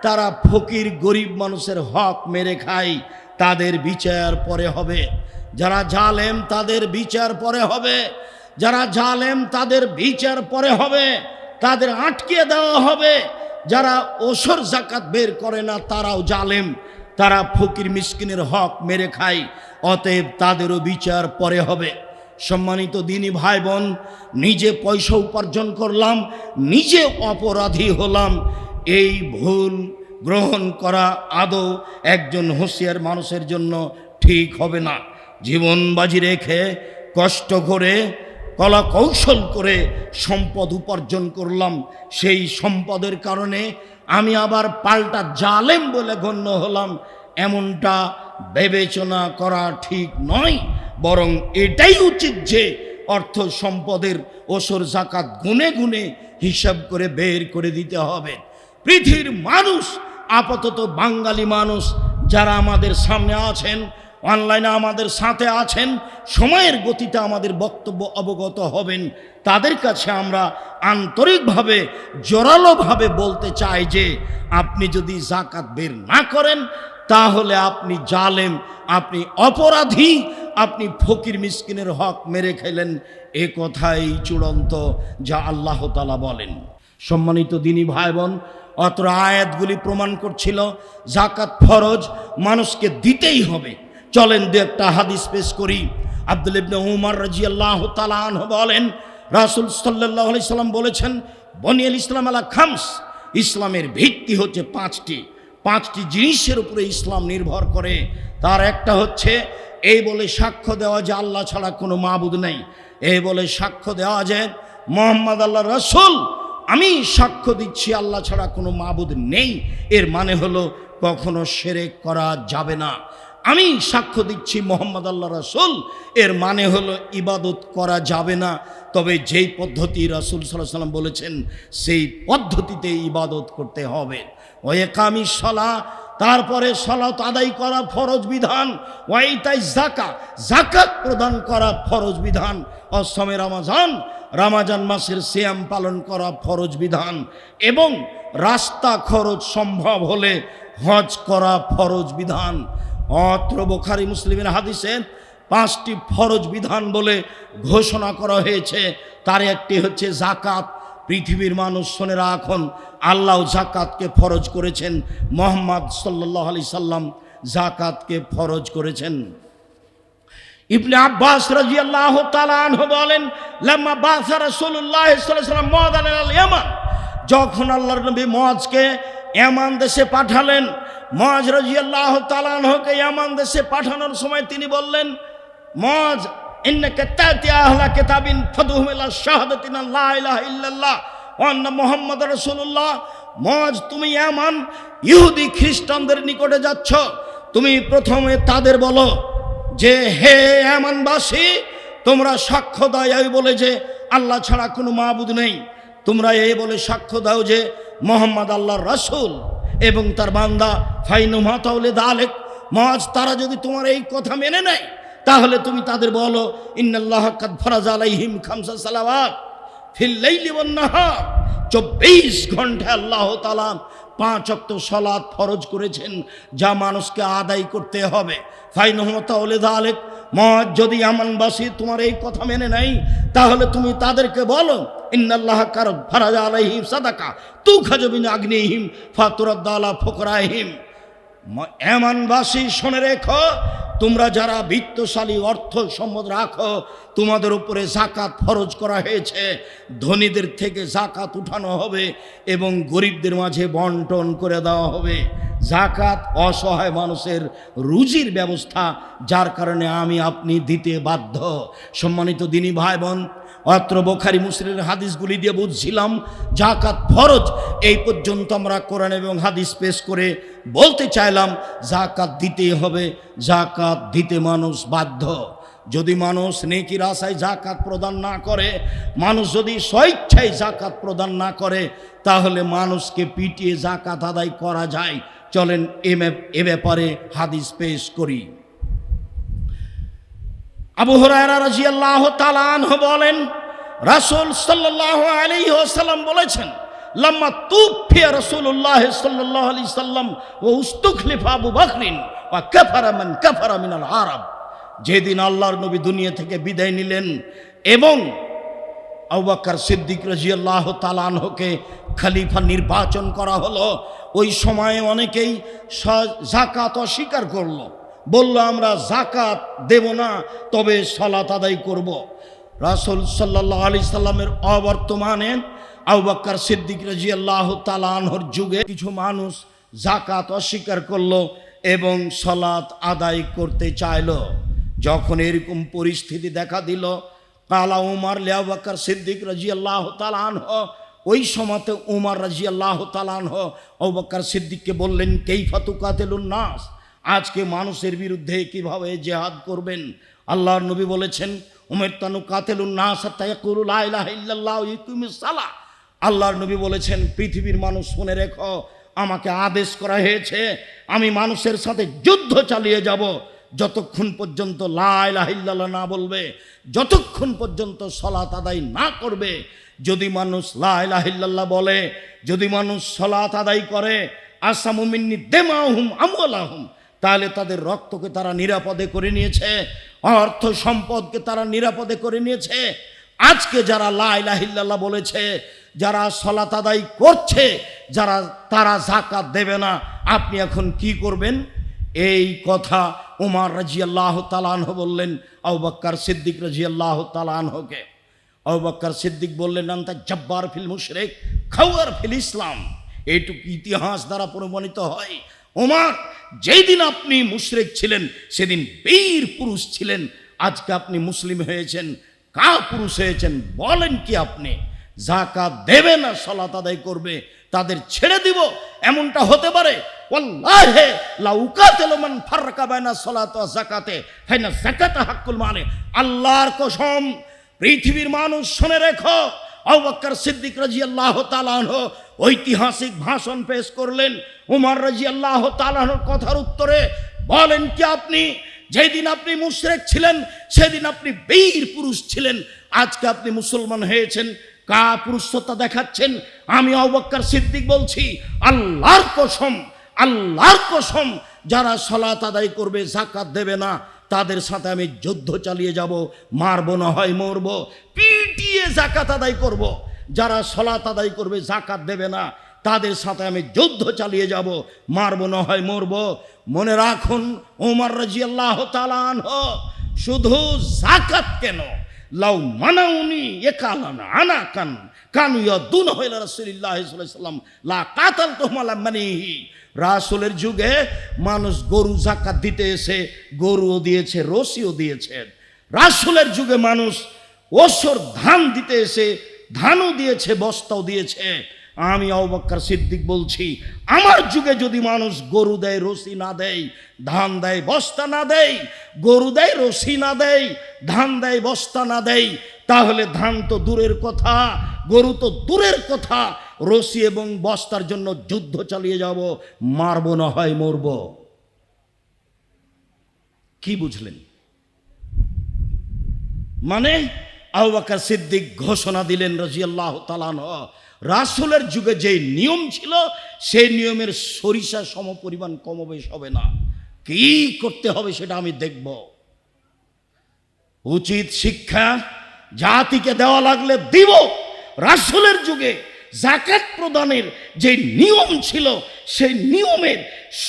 তারা ফকির গরিব মানুষের হক মেরে খায়, তাদের বিচার পরে হবে। যারা জালেম তাদের বিচার পরে হবে, যারা জালেম তাদের বিচার পরে হবে, তাদের আটকে দেওয়া হবে। যারা ওসর যাকাত বের করে না তারাও জালেম, তারা ফকির মিসকিনের হক মেরে খায়, অতএব তাদেরও বিচার পরে হবে। সম্মানিত দিনী ভাই বোন, নিজে পয়সা উপার্জন করলাম, নিজে অপরাধী হলাম, এই ভুল গ্রহণ করা আদৌ একজন হুঁশিয়ার মানুষের জন্য ঠিক হবে না। জীবন বাজি রেখে কষ্ট করে কলা কৌশল করে সম্পদ উপার্জন করলাম, সেই সম্পদের কারণে আমি আবার পাল্টা জালেম বলে গণ্য হলাম, এমনটা বিবেচনা করা ঠিক নয়। বরং এটাই উচিত যে অর্থ সম্পদের ওসর যাকাত গুনে গুনে হিসাব করে বের করে দিতে হবে। পৃথিবীর মানুষ, আপাতত বাঙালি মানুষ যারা আমাদের সামনে আছেন, অনলাইনে আমাদের সাথে আছেন, সময়ের গতিতে আমাদের বক্তব্য অবগত হবেন, তাদের কাছে আমরা আন্তরিকভাবে জোরালোভাবে বলতে চাই যে আপনি যদি যাকাত বের না করেন তাহলে আপনি জালেম, আপনি অপরাধী, আপনি ফকির মিসকিনের হক মেরে খেলেন। এ কথাই চূড়ান্ত যা আল্লাহ তাআলা বলেন। সম্মানিত দিনী ভাই বোন, অত্র আয়াতগুলি প্রমাণ করছিল যাকাত ফরজ, মানুষকে দিতেই হবে। চলেন দু একটা হাদিস পেশ করি। আব্দুল্লাহ ইবনে উমর রাদিয়াল্লাহু তাআলা আনহু বলেন, রাসূল সাল্লাল্লাহু আলাইহি সাল্লাম বলেছেন, বনিয়াল ইসলাম আলা খামস, ইসলামের ভিত্তি হচ্ছে পাঁচটি জিনিসের উপরে ইসলাম নির্ভর করে। তার একটা হচ্ছে এই বলে সাক্ষ্য দেওয়া যে আল্লাহ ছাড়া কোনো মাবুদ নেই, এই বলে সাক্ষ্য দেওয়া যে মুহাম্মদ আল্লাহর রাসূল, আমি সাক্ষ্য দিচ্ছি আল্লাহ ছাড়া কোনো মাবুদ নেই, এর মানে হলো কখনো শিরক করা যাবে না। আমি সাক্ষ্য দিচ্ছি মোহাম্মদ আল্লাহ রাসূল, এর মানে হলো ইবাদত করা যাবে না, তবে যেই পদ্ধতি রাসূল সাল্লাল্লাহু আলাইহি ওয়াসাল্লাম বলেছেন সেই পদ্ধতিতে ইবাদত করতে হবে। ওয়া ইকামিস সালাহ, তারপরে সালাত আদায় করা ফরজ বিধান, ওয়া ইতাই যাকাত, যাকাত প্রদান করা ফরজ বিধান, অসমে রমজান, রমজান মাসের সিয়াম পালন করা ফরজ বিধান, এবং রাস্তা খরচ সম্ভব হলে হজ করা ফরজ বিধান। অত্র বুখারী মুসলিমের হাদিসে 5টি ফরজ বিধান বলে ঘোষণা করা হয়েছে, তার একটি হচ্ছে যাকাত। পৃথিবীর মানুষ শুনে রাখুন, আল্লাহ যাকাতকে ফরজ করেছেন, মুহাম্মদ সাল্লাল্লাহু আলাইহি সাল্লাম যাকাতকে ফরজ করেছেন। ইবনে আব্বাস রাদিয়াল্লাহু তাআলা আনহু বলেন, লাম্মা বাসা রাসূলুল্লাহ সাল্লাল্লাহু আলাইহি ওয়াসাল্লাম মুআযান আল ইয়ামান, যখন আল্লাহর নবী মুআজকে ইয়ামান দেশে পাঠালেন, মুআজ রাদিয়াল্লাহু তাআলা আনহুকে ইয়ামান দেশে পাঠানোর সময় তিনি বললেন, মুআজ ইন্নাকা তাতি আহলা কিতাবিন ফাদহুম ইলা শাহাদাতিন লা ইলাহা ইল্লাল্লাহ ওয়া আন্না মুহাম্মাদুর রাসূলুল্লাহ। মুআজ, তুমি ইয়ামান ইহুদি খ্রিস্টানদের নিকটে যাচ্ছ, তুমি প্রথমে তাদের বলো যে হে ইয়ামানবাসী, তোমরা সাক্ষ্য দাও এই বলে যে আল্লাহ ছাড়া কোনো মাবুদ নেই, তোমরা এই বলে সাক্ষ্য দাও যে মুহাম্মদ আল্লাহর রাসূল এবং তার বান্দা। ফাইনুমা তাওলে দালেক, মুআজ, তারা যদি তোমার এই কথা মেনে নেয় তাহলে তুমি তাদের বলো, ইন্নাল্লাহা কাদ ফারাজা আলাইহিম খামসা সালাওয়াত ফিল লাইলি ওয়ান নাহার, 24 ঘন্টা আল্লাহ তাআলা 5 ওয়াক্ত সালাত ফরজ করেছেন, যা মানুষকে আদায় করতে হবে। ফাইনুমা তাওলে দালেক, মুআজ, যদি ইয়ামানবাসী তোমার এই কথা মেনে নেয় তাহলে তুমি তাদেরকে বলো, ইন্নাল্লাহা কাদ ফারাজা আলাইহিম সাদাকা তুখাযু মিন আগনিহিম ফাতুরাদ্দু আলা ফুকরাহিম। ইয়ামানবাসী শুনে রেখো, তোমরা যারা বিত্তশালী, অর্থ সম্পদ রাখো, তোমাদের উপরে যাকাত ফরজ করা হয়েছে, ধনীদের থেকে যাকাত উঠানো হবে এবং গরিবদের মাঝে বন্টন করে দেওয়া হবে। যাকাত অসহায় মানুষের রুজির ব্যবস্থা, যার কারণে আমি আপনি দিতে বাধ্য। সম্মানিত দিনী ভাই বোন, অত্র বুখারী মুসলিমের হাদিসগুলি দিয়ে বুঝছিলাম যাকাত ফরজ। এই পর্যন্ত আমরা কোরআন এবং হাদিস পেশ করে বলতে চাইলাম যাকাত দিতেই হবে, যাকাত দিতে মানুষ বাধ্য। যদি মানুষ নেকির আশায় যাকাত প্রদান না করে, মানুষ যদি স্বেচ্ছায় যাকাত প্রদান না করে, তাহলে মানুষকে পিটিয়ে যাকাত আদায় করা যায়। চলেন এ ব্যাপারে হাদিস পেশ করি। আবু হুরায়রা রাদিয়াল্লাহু তাআলা আনহু বলেন, রাসূল সাল্লাল্লাহু আলাইহি ওয়াসাল্লাম বলেছেন, লাম্মা তুফিয়া রাসূলুল্লাহ সাল্লাল্লাহু আলাইহি সাল্লাম ওয়া উস্তুখলিফা আবু বকরিন ওয়া কাফারা মান কাফারা মিনাল আরব, যেদিন আল্লাহর নবী দুনিয়া থেকে বিদায় নিলেন এবং আবু বকর সিদ্দিক রাদিয়াল্লাহু তাআলা আনহুকে খলিফা নির্বাচন করা হলো, ওই সময়ে অনেকেই যাকাত অস্বীকার করলো, বলল আমরা যাকাত দেব না, তবে সালাত আদায় করব। রাসূল সাল্লাল্লাহু আলাইহি সাল্লামের অবর্তমানে আবু বকর সিদ্দিক রাদিয়াল্লাহু তাআলা আনহুর যুগে কিছু মানুষ যাকাত অস্বীকার করলো এবং সালাত আদায় করতে চাইলো। যখন এরকম পরিস্থিতি দেখা দিল, কালা উমর লি আবু বকর সিদ্দিক রাদিয়াল্লাহু তাআলা আনহু, ওই সময়তে উমর রাদিয়াল্লাহু তাআলা আনহু আবু বকর সিদ্দিককে বললেন, কাইফা তুকাতিলুন নাস, আজকে মানুষের বিরুদ্ধে কিভাবে জিহাদ করবেন? আল্লাহর নবী বলেছেন, উমিরতু কাতিলুন নাস হাত্তা ইয়াকুলু লা ইলাহা ইল্লাল্লাহ ওয়া ইকিমুস সালাহ। আল্লাহর নবী বলেছেন, পৃথিবীর মানুষ শুনে রেখো, আমাকে আদেশ করা হয়েছে আমি মানুষের সাথে যুদ্ধ চালিয়ে যাব যতক্ষণ পর্যন্ত লা ইলাহা ইল্লাল্লাহ না বলবে, যতক্ষণ পর্যন্ত সালাত আদায় না করবে। যদি মানুষ লা ইলাহা ইল্লাল্লাহ বলে, যদি মানুষ সালাত আদায় করে, আসামু মিন্নি দিমাহুম আমওয়ালাহুম, তাহলে তাদের রক্তকে তারা নিরাপদে করে নিয়েছে, অর্থ সম্পদকে তারা নিরাপদে করে নিয়েছে। আজকে যারা লা ইলাহা ইল্লাল্লাহ বলেছে, যারা সালাত আদায় করছে, তারা যাকাত দেবে না, আপনি এখন কি করবেন? এই কথা উমর রাদিয়াল্লাহু তাআলা আনহু বললেন আবু বকর সিদ্দিক রাদিয়াল্লাহু তাআলা আনহুকে। আবু বকর সিদ্দিক বললেন, আনতা জাব্বার ফিল মুশরিক খাওয়ার ফিল ইসলাম। এইটুকু ইতিহাস দ্বারা প্রমাণিত হয়, ওমর, যেই দিন আপনি মুশরিক ছিলেন সেদিন বীর পুরুষ ছিলেন, আজকে আপনি মুসলিম হয়েছেন, কা পুরুষ হয়েছেন, বলেন কি আপনি? যাকাত দেবে না, সালাত আদায় করবে, তাদের ছেড়ে দিব, এমনটা হতে পারে। ওয়াল্লাহি লা উকাতিলু মান ফাররাকা বাইনা সালাতি ওয়া যাকাতে ফাইনা যাকাতা হাক্কুল মানে। আল্লাহর কসম, পৃথিবীর মানুষ শুনে রেখো, আবু বকর সিদ্দিক রাদিয়াল্লাহু তাআলা আনহু ঐতিহাসিক ভাষণ পেশ করলেন। উমর রাদিয়াল্লাহু তাআলা আনহুর কথার উত্তরে বলেন কি, আপনি যেদিন আপনি মুশরিক ছিলেন সেদিন আপনি বীর পুরুষ ছিলেন, আজকে আপনি মুসলমান হয়েছেন, কা পুরুষত্ব দেখাচ্ছেন? আমি আবু বকর সিদ্দিক বলছি, আল্লাহর কসম, আল্লাহর কসম, যারা সালাত আদায় করবে, যাকাত দেবে না, তাদের সাথে আমি যুদ্ধ চালিয়ে যাব, মারবো না হয় মরবো, পিটিয়ে যাকাত আদায় করব। যারা সালাত আদায় করবে, যাকাত দেবে না, তাদের সাথে আমি যুদ্ধ চালিয়ে যাব, মারবো না হয় মরবো। মনে রাখুন, ওমর রাদিয়াল্লাহু তাআলা আনহু শুধু যাকাত কেন, লাউ মানাউনি একালান আনাকান কানু ইয়াদুন ইলা রাসূলিল্লাহ সাল্লাল্লাহু আলাইহি ওয়াসাল্লাম লা কাতালতুহুম আলা মানিহি। রাসূলের যুগে মানুষ গরু যাকাত দিতে এসে গরুও দিয়েছে, রশিও দিয়েছে। রাসূলের যুগে মানুষ ওসর ধান দিতে এসে ধানও দিয়েছে, বস্তাও দিয়েছে। আমি আবু বকর সিদ্দিক বলছি, আমার যুগে যদি মানুষ গরু দেয়, রশি না দেয়, ধান দেয়, বস্তা না দেয়, গরু দেয়, রশি না দেয়, ধান দেয়, বস্তা না দেয়, তাহলে ধান তো দূরের কথা, গরু তো দূরের কথা, রশি এবং বস্তার জন্য যুদ্ধ চালিয়ে যাব, মারবো না হয় মরব। কি বুঝলেন? মানে আবু বকর সিদ্দিক ঘোষণা দিলেন রাদিয়াল্লাহু তাআলা আনহু, রাসূলের যুগে যে নিয়ম ছিল সেই নিয়মের সরিষা সম পরিমাণ কমবেশ হবে না। কি করতে হবে সেটা আমি দেখব। উচিত শিক্ষা জাতিকে দেওয়া লাগলে দিব। রাসূলের যুগে যাকাত প্রদানের যে নিয়ম ছিল সেই নিয়মের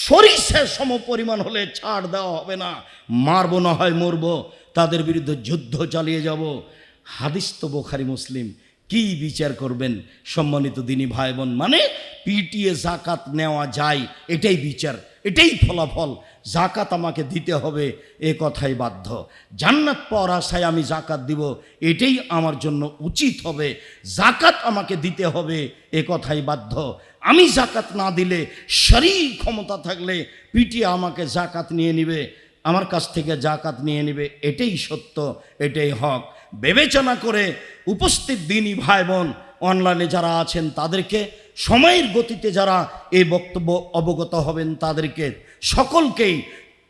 সরিষা সম পরিমাণ হলে ছাড় দেওয়া হবে না, মারবো না হয় মরব, তাদের বিরুদ্ধে যুদ্ধ চালিয়ে যাব। হাদিস তো বুখারী মুসলিম, কি বিচার করবেন সম্মানিত দিনী ভাই বোন? মানে পিটিয়ে যাকাত নেওয়া যায়, এটাই বিচার, এটাই ফলাফল। যাকাত আমাকে দিতে হবে, এ কথাই বাধ্য। জান্নাত পাওয়ার আশায় আমি যাকাত দিব, এটাই আমার জন্য উচিত হবে। যাকাত আমাকে দিতে হবে, এ কথাই বাধ্য। আমি যাকাত না দিলে, শরীর ক্ষমতা থাকলে পিটিয়ে আমাকে যাকাত নিয়ে নিবে, আমার কাছ থেকে যাকাত নিয়ে নেবে, এটাই সত্য, এটাই হক। বিবেচনা করে উপস্থিত দিনী ভাই বোন, অনলাইনে যারা আছেন তাদেরকে, সময়ের গতিতে যারা এই বক্তব্য অবগত হবেন তাদেরকে সকলকেই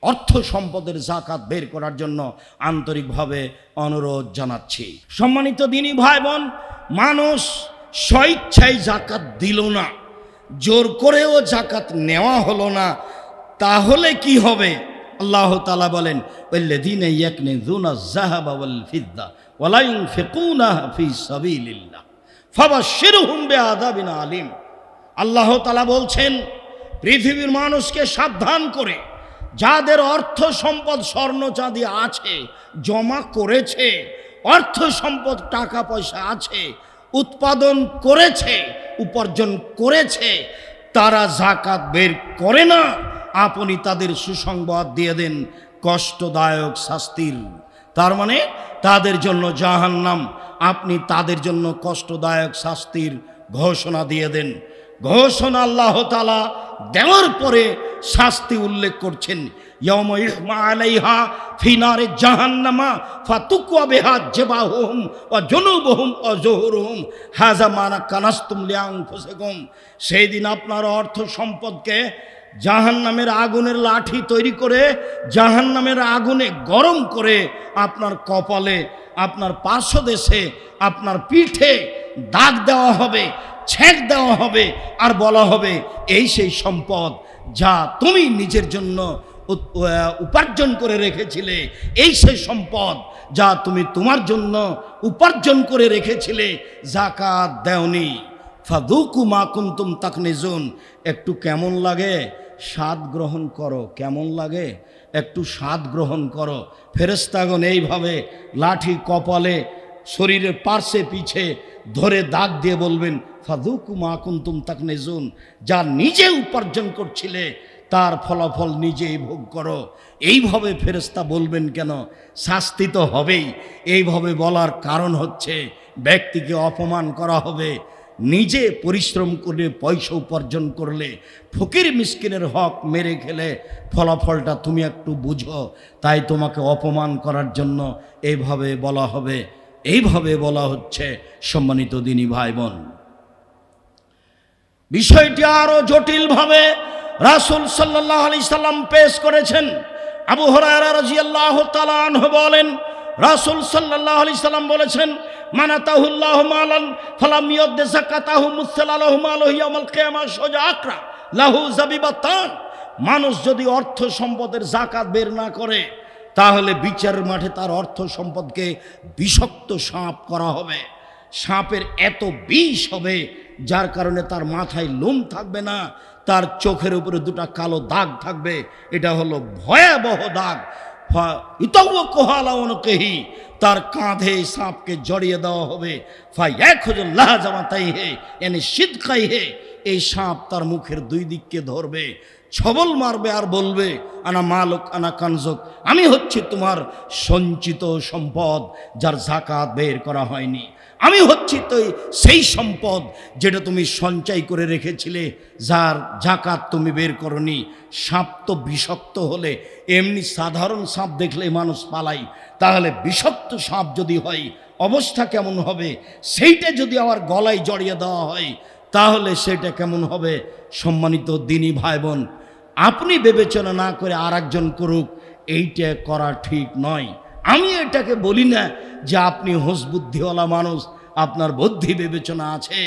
অর্থ সম্পদের যাকাত বের করার জন্য আন্তরিকভাবে অনুরোধ জানাচ্ছি। সম্মানিত দিনী ভাই বোন, মানুষ স্বেচ্ছায় যাকাত দিল না, জোর করেও যাকাত নেওয়া হলো না, তাহলে কি হবে? আল্লাহ তাআলা বলেন, ওয়াল্লাযীনা ইয়াকনিজুনা আয-যাহাবা ওয়াল ফিদ্দা ওয়া লা ইউনফিকুনাহা ফী সাবিলিল্লাহ ফাবাশশিরহুম বিআযাবিন আলীম। আল্লাহ তাআলা বলছেন, পৃথিবীর মানুষকে সাবধান করে, যাদের অর্থ সম্পদ স্বর্ণ চাঁদি আছে, জমা করেছে, অর্থ সম্পদ টাকা পয়সা আছে, উৎপাদন করেছে, উপার্জন করেছে, তারা যাকাত বের করে না, আপনি তাদের সুসংবাদ দিয়ে দেন কষ্টদায়ক শাস্তির। তার মানে তাদের জন্য জাহান্নাম, আপনি তাদের জন্য কষ্টদায়ক শাস্তির ঘোষণা দিয়ে দেন। ঘোষণা আল্লাহ তাআলা দেওয়ার পরে শাস্তি উল্লেখ করছেন, ইয়াউমা ইহমা আলাইহা ফি নারি জাহান্নামা ফাতুকওয়া বিহা জিবাহুম ওয়া জুনুবুহুম ওয়া যুহুরুহুম হাযা মা কানাসতুম লিআনফুসিকুম। সেই দিন আপনার অর্থ সম্পদকে জাহান্নামের আগুনের লাঠি তৈরি করে, জাহান্নামের আগুনে গরম করে আপনার কপালে, আপনার পার্শ্বদেশে, আপনার পিঠে দাগ দেওয়া হবে, ছেঁক দেওয়া হবে, আর বলা হবে, এই সেই সম্পদ যা তুমি নিজের জন্য উপার্জন করে রেখেছিলে, এই সেই সম্পদ যা তুমি তোমার জন্য উপার্জন করে রেখেছিলে, যাকাত দেওনি। ফাযুকু মা কুনতুম তাকনিজুন। একটু কেমন লাগে? স্বাদ গ্রহণ করো। কেমন লাগে? একটু স্বাদ গ্রহণ করো। ফেরেশতাগণ এইভাবে লাঠি কপালে, শরীরের পার্শ্বে পিছে ধরে দাগ দিয়ে বলবেন, ফাযুকু মা কুনতুম তাকনিজুন। যা নিজে উপার্জন করছিলে তার ফলাফল নিজেই ভোগ করো। এইভাবে ফেরেশতা বলবেন কেন? শাস্তি তো হবেই। এইভাবে বলার কারণ হচ্ছে ব্যক্তিকে অপমান করা হবে। নিজে পরিশ্রম করে পয়সা উপার্জন করলে ফকির মিসকিনের হক মেরে খেলে ফলাফলটা তুমি একটু বুঝো, তাই তোমাকে অপমান করার জন্য এইভাবে বলা হবে। এইভাবে বলা হচ্ছে। সম্মানিত দিনী ভাই বোন, বিষয়টি আরো জটিলভাবে রাসূল সাল্লাল্লাহু আলাইহি সাল্লাম পেশ করেছেন। আবু হুরায়রা রাদিয়াল্লাহু তাআলা আনহু বলেন, রাসূল সাল্লাল্লাহু আলাইহি সাল্লাম বলেছেন, মানাতাহুল্লাহু মালান ফালাম ইউদ্দি যাকাতাহু মুসলালাহু মালাহু ইয়াউমাল কিয়ামাহ সোজা আকরা লাহু যাবিবাতান। মানুষ যদি অর্থ সম্পদের যাকাত বের না করে, তাহলে বিচারের মাঠে তার অর্থ সম্পদকে বিষাক্ত সাপ করা হবে। সাপের এত বিষ হবে যার কারণে তার মাথায় লোম থাকবে না, তার চোখের উপরে দুটা কালো দাগ থাকবে। এটা হলো ভয়াবহ দাগ। তার কাঁধে সাপকে জড়িয়ে দেওয়া হবে। এই সাপ তার মুখের দুই দিককে ধরবে, ছবল মারবে আর বলবে, আনা মালুক আনা কানজুক, আমি হচ্ছি তোমার সঞ্চিত সম্পদ যার যাকাত বের করা হয়নি। আমি হচ্ছি তো সেই সম্পদ যেটা তুমি সঞ্চয় করে রেখেছিলে, যার যাকাত তুমি বের করনি। সাপ তো বিষাক্ত হলে, এমনি সাধারণ সাপ দেখলে মানুষ পালাই, তাহলে বিষাক্ত সাপ যদি হয় অবস্থা কেমন হবে? সেইটা যদি আবার গলায় জড়িয়ে দেওয়া হয় তাহলে সেটা কেমন হবে? সম্মানিত দিনী ভাই বোন, আপনি বিবেচনা না করে আর একজন করুক, এইটা করা ঠিক নয়। আমি এটাকে বলি না যে আপনি হোস বুদ্ধিওয়ালা মানুষ, আপনার বুদ্ধি বিবেচনা আছে।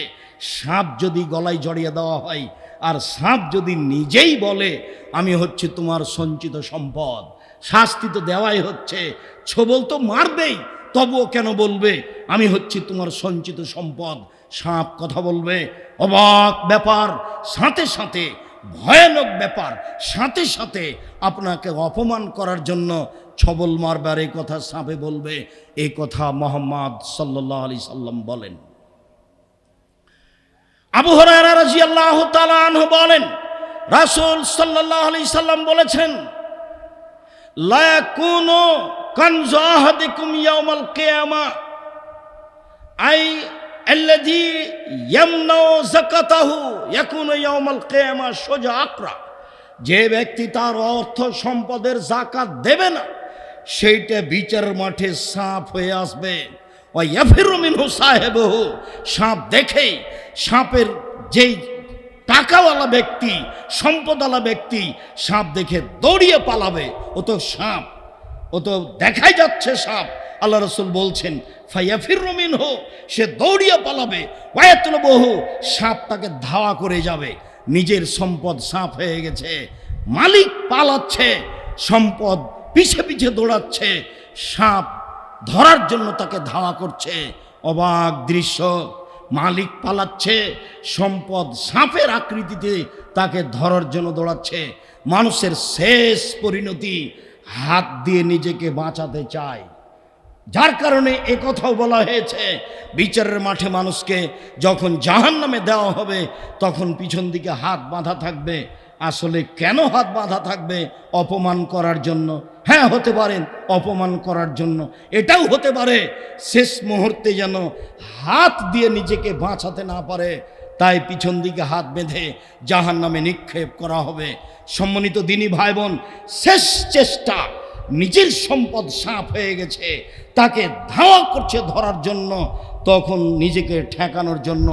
সাপ যদি গলায় জড়িয়ে দেওয়া হয় আর সাপ যদি নিজেই বলে আমি হচ্ছে তোমার সঞ্চিত সম্পদ, শাস্তি তো দেওয়াই হচ্ছে, ছবল তো মারবেই, তবুও কেন বলবে আমি হচ্ছি তোমার সঞ্চিত সম্পদ? সাপ কথা বলবে। অবাক ব্যাপার, সাথে সাথে ভয়ানক ব্যাপার, সাথে সাথে আপনাকে অপমান করার জন্য ছবল মারবার এই কথা সাপে বলবে। এই কথা মুহাম্মদ সাল্লাল্লাহু আলাইহি সাল্লাম বলেন। আবু হুরায়রা রাদিয়াল্লাহু তাআলা আনহু বলেন, রাসূল সাল্লাল্লাহু আলাইহি সাল্লাম বলেছেন, লা ইয়াকুনু কানজু আহাদিকুম ইয়াউমাল কিয়ামা আই আল্লাযী ইয়ামনাউ যাকাতাহু ইয়াকুনু ইয়াউমাল কিয়ামা সোজা আকরা। যে ব্যক্তি তার অর্থ সম্পদের যাকাত দেবে না, সেইটা বিচারের মাঠে সাপ হয়ে আসবে। ওয়া ইয়াফিরু মিনহু সাহিবুহু, সাপ দেখেই সাপের যেই টাকাওয়ালা ব্যক্তি, সম্পদওয়ালা ব্যক্তি সাপ দেখে দৌড়িয়ে পালাবে। ও তো সাপ, ও তো দেখাই যাচ্ছে সাপ। আল্লাহ রাসূল বলছেন ফায়াফিরু মিনহু, সে দৌড়িয়ে পালাবে। ওয়ায়াতলুবহু, সাপ তাকে ধাওয়া করে যাবে। নিজের সম্পদ সাপ হয়ে গেছে, মালিক পালাচ্ছে, সম্পদ পিছে পিছে দৌড়াচ্ছে, সাপ ধরার জন্য তাকে ধাওয়া করছে। অবাক দৃশ্য, মালিক পালাচ্ছে, সম্পদ সাপের আকৃতিতে তাকে ধরার জন্য দৌড়াচ্ছে। মানুষের শেষ পরিণতি হাত দিয়ে নিজেকে বাঁচাতে চায়, যার কারণে এ কথাও বলা হয়েছে বিচারের মাঠে মানুষকে যখন জাহান্নামে দেওয়া হবে তখন পিছন দিকে হাত বাঁধা থাকবে। আসলে কেন হাত বাঁধা থাকবে? অপমান করার জন্য। হ্যাঁ, হতে পারেন অপমান করার জন্য, এটাও হতে পারে শেষ মুহূর্তে যেন হাত দিয়ে নিজেকে বাঁচাতে না পারে, তাই পিছন দিকে হাত বেঁধে জাহান্নামে নিক্ষেপ করা হবে। সম্মানিত দিনী ভাই বোন, শেষ চেষ্টা, নিজের সম্পদ সাপ হয়ে গেছে, তাকে ধাওয়া করছে ধরার জন্য, তখন নিজেকে ঠেকানোর জন্য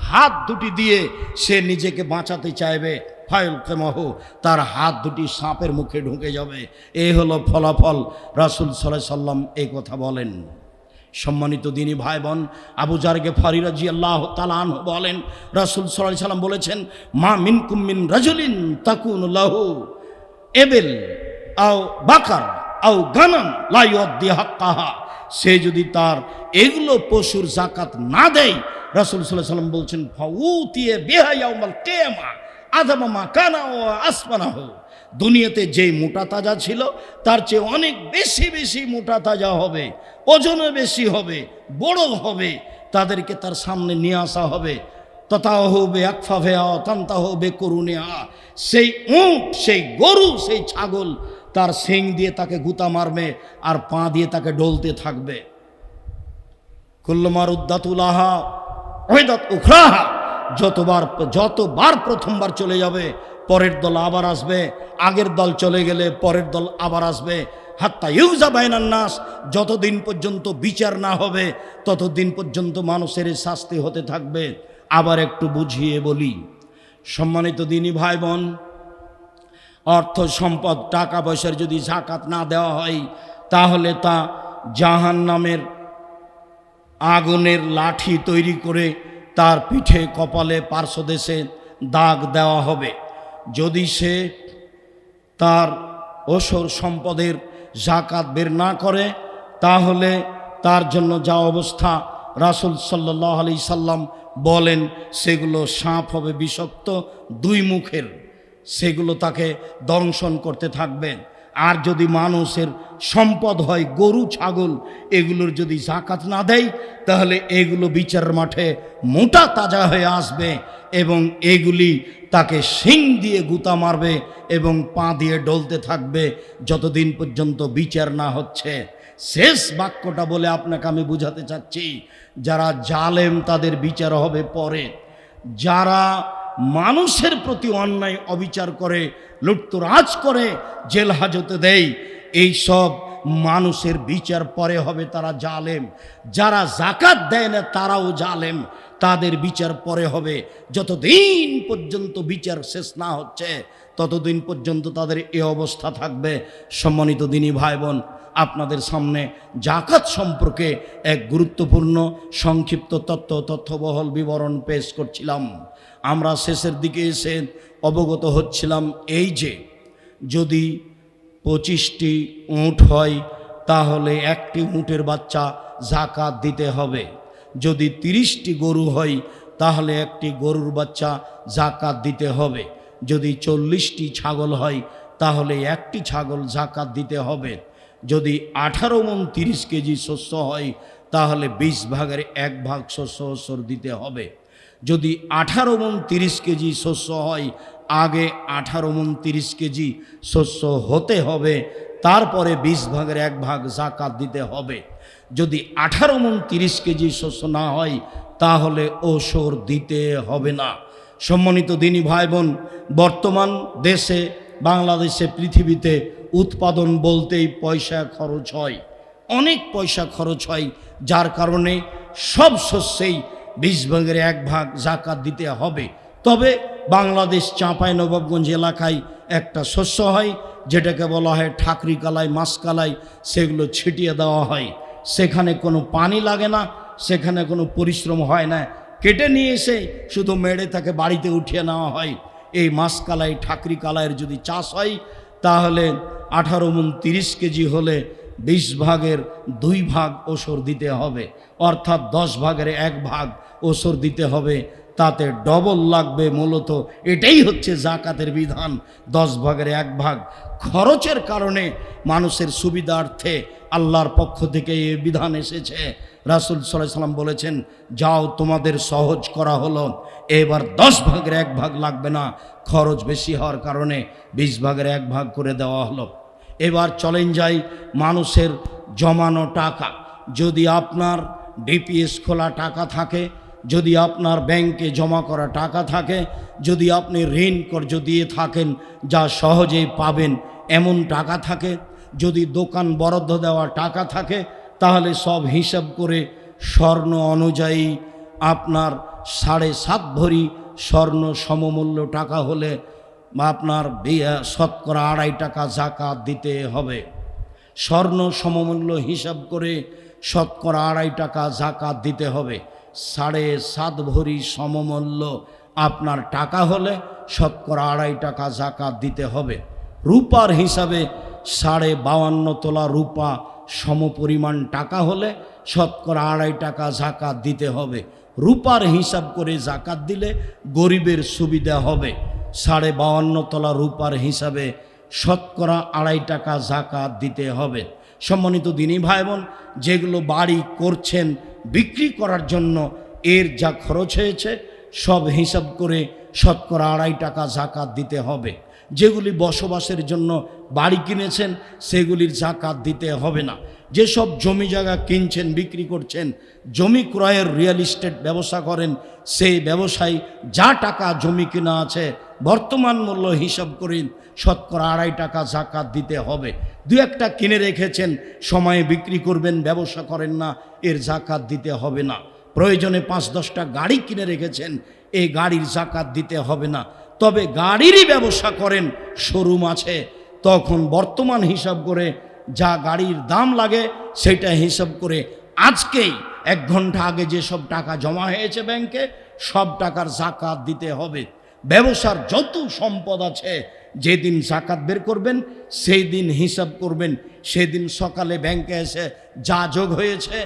হাত দুটি দিয়ে সে নিজেকে বাঁচাতে চাইবে। ফায়ুলকিমাহু, তার হাত দুটি সাপের মুখে ঢুকে যাবে। এই হলো ফলাফল। রাসূল সাল্লাল্লাহু আলাইহি সাল্লাম এই কথা বলেন। সম্মানিত দিনী ভাই বোন, আবু যার গিফারী রাদিয়াল্লাহু তাআলা আনহু বলেন, রাসূল সাল্লাল্লাহু আলাইহি সাল্লাম বলেছেন, মা মিনকুম মিন রাজুলিন তাকুনু লাহু ইবিল আও বাকার আও গানাম লা ইউদ্দি হাক্কাহা, সে যদি তার এগুলো পশুর যাকাত না দেয়, রাসূল সাল্লাল্লাহু আলাইহি সাল্লাম বলছেন, ফাউতিয়া বিহা ইয়াউমাল কিয়ামা আযামা মা কানা ওয়া আসমানাহু, দুনিয়াতে যেই মোটা তাজা ছিল তার চেয়ে অনেক বেশি বেশি মোটা তাজা হবে, ওজনে বেশি হবে, বড় হবে, তাদেরকে তার সামনে নিয়ে আসা হবে। তথাহ বে আকফাফেহা অতান্তাহ বে করুনেহা, সেই উট, সেই গরু, সেই ছাগল তার শিং দিয়ে তাকে গুতা মারবে আর পা দিয়ে তাকে ডলতে থাকবে। কুল্লুমার উদ্দাতুলাহা ওয়াইদাত উখরাহা, যতবার প্রথমবার চলে যাবে পরের দল আবার আসবে, আগের দল চলে গেলে পরের দল আবার আসবে। হাত্তা ইউজা বাইনান নাস, যতদিন পর্যন্ত বিচার না হবে ততদিন পর্যন্ত মানুষের শাস্তি হতে থাকবে। আবার একটু বুঝিয়ে বলি, সম্মানিত দিনী ভাই বোন, অর্থ সম্পদ টাকা পয়সার যদি যাকাত না দেওয়া হয় তাহলে তা জাহান্নামের আগুনের লাঠি তৈরি করে তার পিঠে কপালে পার্শ্বদেশে দাগ দেওয়া হবে। যদি সে তার ওসর সম্পদের যাকাত বের না করে তাহলে তার জন্য যা অবস্থা রাসূল সাল্লাল্লাহু আলাইহি সাল্লাম বলেন সেগুলো সাপ হবে বিষাক্ত, দুই মুখের, সেগুলো তাকে দংশন করতে থাকবে। আর যদি মানুষের সম্পদ হয় গরু ছাগল, এগুলোর যদি যাকাত না দেয় তাহলে এগুলো বিচারের মাঠে মোটা তাজা হয়ে আসবে এবং এগুলি তাকে শিং দিয়ে গুতা মারবে এবং পা দিয়ে ডলতে থাকবে যতদিন পর্যন্ত বিচার না হচ্ছে। শেষ বাক্যটা বলে আপনাকে আমি বুঝাতে চাচ্ছি, যারা জালেম তাদের বিচার হবে পরে। যারা মানুষের প্রতি অন্যায় অবিচার করে, লুটতরাজ করে, জেল হাজতে দেয়, এই সব মানুষের বিচার পরে হবে, তারা জালেম। যারা যাকাত দেয় না তারাও জালেম, তাদের বিচার পরে হবে। যতদিন পর্যন্ত বিচার শেষ না হচ্ছে ততদিন পর্যন্ত তাদের এই অবস্থা থাকবে। সম্মানিত দিনী ভাই বোন, আপনাদের সামনে যাকাত সম্পর্কে এক গুরুত্বপূর্ণ সংক্ষিপ্ত তথ্যবহল বিবরণ পেশ করছিলাম। আমরা শেষের দিকে এসে অবগত হচ্ছিলাম এই যে যদি 25টি উট হয় তাহলে একটি উটের বাচ্চা যাকাত দিতে হবে। যদি 30টি গরু হয় তাহলে একটি গরুর বাচ্চা যাকাত দিতে হবে। যদি 40টি ছাগল হয় তাহলে একটি ছাগল যাকাত দিতে হবে। যদি 18 মণ 30 কেজি শস্য হয় তাহলে 20 ভাগের 1 ভাগ শস্য ওসর দিতে হবে। যদি 18 মণ 30 কেজি শস্য হয় আগে 18 মণ 30 কেজি শস্য হতে হবে, তারপরে 20 ভাগের 1 ভাগ যাকাত দিতে হবে। যদি 18 মণ 30 কেজি শস্য না হয় তাহলে ওসর দিতে হবে না। সম্মানিত দিনী ভাই বোন, বর্তমান দেশে, বাংলাদেশে, পৃথিবীতে উৎপাদন বলতেই পয়সা খরচ হয়, অনেক পয়সা খরচ হয়, যার কারণে সব শস্যেই 20 ভাগের 1 ভাগ যাকাত দিতে হবে। তবে বাংলাদেশ চাঁপাইনবাবগঞ্জ এলাকায় একটা শস্য হয় যেটাকে বলা হয় ঠাকরি কালাই, মাসকালাই, সেগুলো ছিটিয়ে দেওয়া হয়। সেখানে কোনো পানি লাগে না, সেখানে কোনো পরিশ্রম হয় না, কেটে নিয়ে এসে শুধু মেড়ে তাকে বাড়িতে উঠিয়ে নেওয়া হয়। এই মাসকালাই, ঠাকরি কালাইয়ের যদি চাষ হয় তাহলে 18 মণ 30 কেজি হলে 20 ভাগের 2 ভাগ ওসর দিতে হবে, অর্থাৎ 10 ভাগের 1 ভাগ ওসর দিতে হবে। তাতে ডবল লাগবে। মূলত এটাই হচ্ছে যাকাতের বিধান, 10 ভাগের 1 ভাগ। খরচের কারণে মানুষের সুবিধার্থে আল্লাহর পক্ষ থেকে এই বিধান এসেছে। রাসূল সাল্লাল্লাহু আলাইহি সাল্লাম বলেছেন, যাও তোমাদের সহজ করা হলো, এবার 10 ভাগের 1 ভাগ লাগবে না, খরচ বেশি হওয়ার কারণে 20 ভাগের 1 ভাগ করে দেওয়া হলো। এবার চলেন যাই মানুষের জমানো টাকা। যদি আপনার ডিপিএস খোলা টাকা থাকে, যদি আপনার ব্যাংকে জমা করা টাকা থাকে, যদি আপনি ঋণ কর্জ দিয়ে থাকেন যা সহজেই পাবেন এমন টাকা থাকে, যদি দোকান বরাদ্দ দেওয়া টাকা থাকে, তাহলে সব হিসাব করে স্বর্ণ অনুযায়ী আপনার 7.5 ভরি স্বর্ণ সমমূল্য টাকা হলে আপনার শতকরা 2.5 টাকা যাকাত দিতে হবে। স্বর্ণ সমমূল্য হিসাব করে শতকরা 2.5 টাকা যাকাত দিতে হবে। 7.5 ভরি সমমূল্য আপনার টাকা হলে শতকরা 2.5 টাকা যাকাত দিতে হবে। রূপার হিসাবে 52.5 তোলা রূপা সমপরিমাণ টাকা হলে শতকরা 2.5 টাকা যাকাত দিতে হবে। রূপার হিসাব করে যাকাত দিলে গরিবের সুবিধা হবে। 52.5 তোলা রূপার হিসাবে শতকরা 2.5 টাকা যাকাত দিতে হবে। সম্মানিত দিনী ভাই বোন, যেগুলো বাড়ি করছেন বিক্রি করার জন্য, এর যা খরচ হয়েছে সব হিসাব করে শতকরা 2.5 টাকা জাকাত দিতে হবে। যেগুলি বসবাসের জন্য বাড়ি কিনেছেন সেগুলির জাকাত দিতে হবে না। যেসব জমি জায়গা কিনছেন, বিক্রি করছেন, জমি ক্রয়ের রিয়েল এস্টেট ব্যবসা করেন, সেই ব্যবসায়ী যা টাকা জমি কিনা আছে বর্তমান মূল্য হিসাব করে শতকরা 2.5 টাকা জাকাত দিতে হবে। 2-1টা কিনে রেখেছেন, সময়ে বিক্রি করবেন, ব্যবসা করেন না, এর জাকাত দিতে হবে না। প্রয়োজনে 5-10টা গাড়ি কিনে রেখেছেন, এই গাড়ির জাকাত দিতে হবে না। তবে গাড়িরই ব্যবসা করেন, শোরুম আছে, তখন বর্তমান হিসাব করে যা গাড়ির দাম লাগে সেটা হিসাব করে আজকেই 1 ঘন্টা আগে যেসব টাকা জমা হয়েছে ব্যাংকে সব টাকার জাকাত দিতে হবে। ব্যবসার যত সম্পদ আছে যেদিন জাকাত বের করবেন সেই দিন হিসাব করবেন, সেদিন সকালে ব্যাংকে এসে যা যোগ হয়েছে,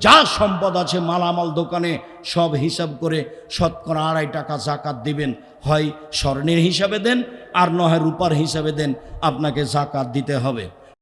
যা সম্পদ আছে মালামাল দোকানে সব হিসাব করে শতকরা 2.5 টাকা জাকাত দিবেন। হয় স্বর্ণের হিসাবে দেন আর নয় রূপার হিসাবে দেন, আপনাকে জাকাত দিতে হবে।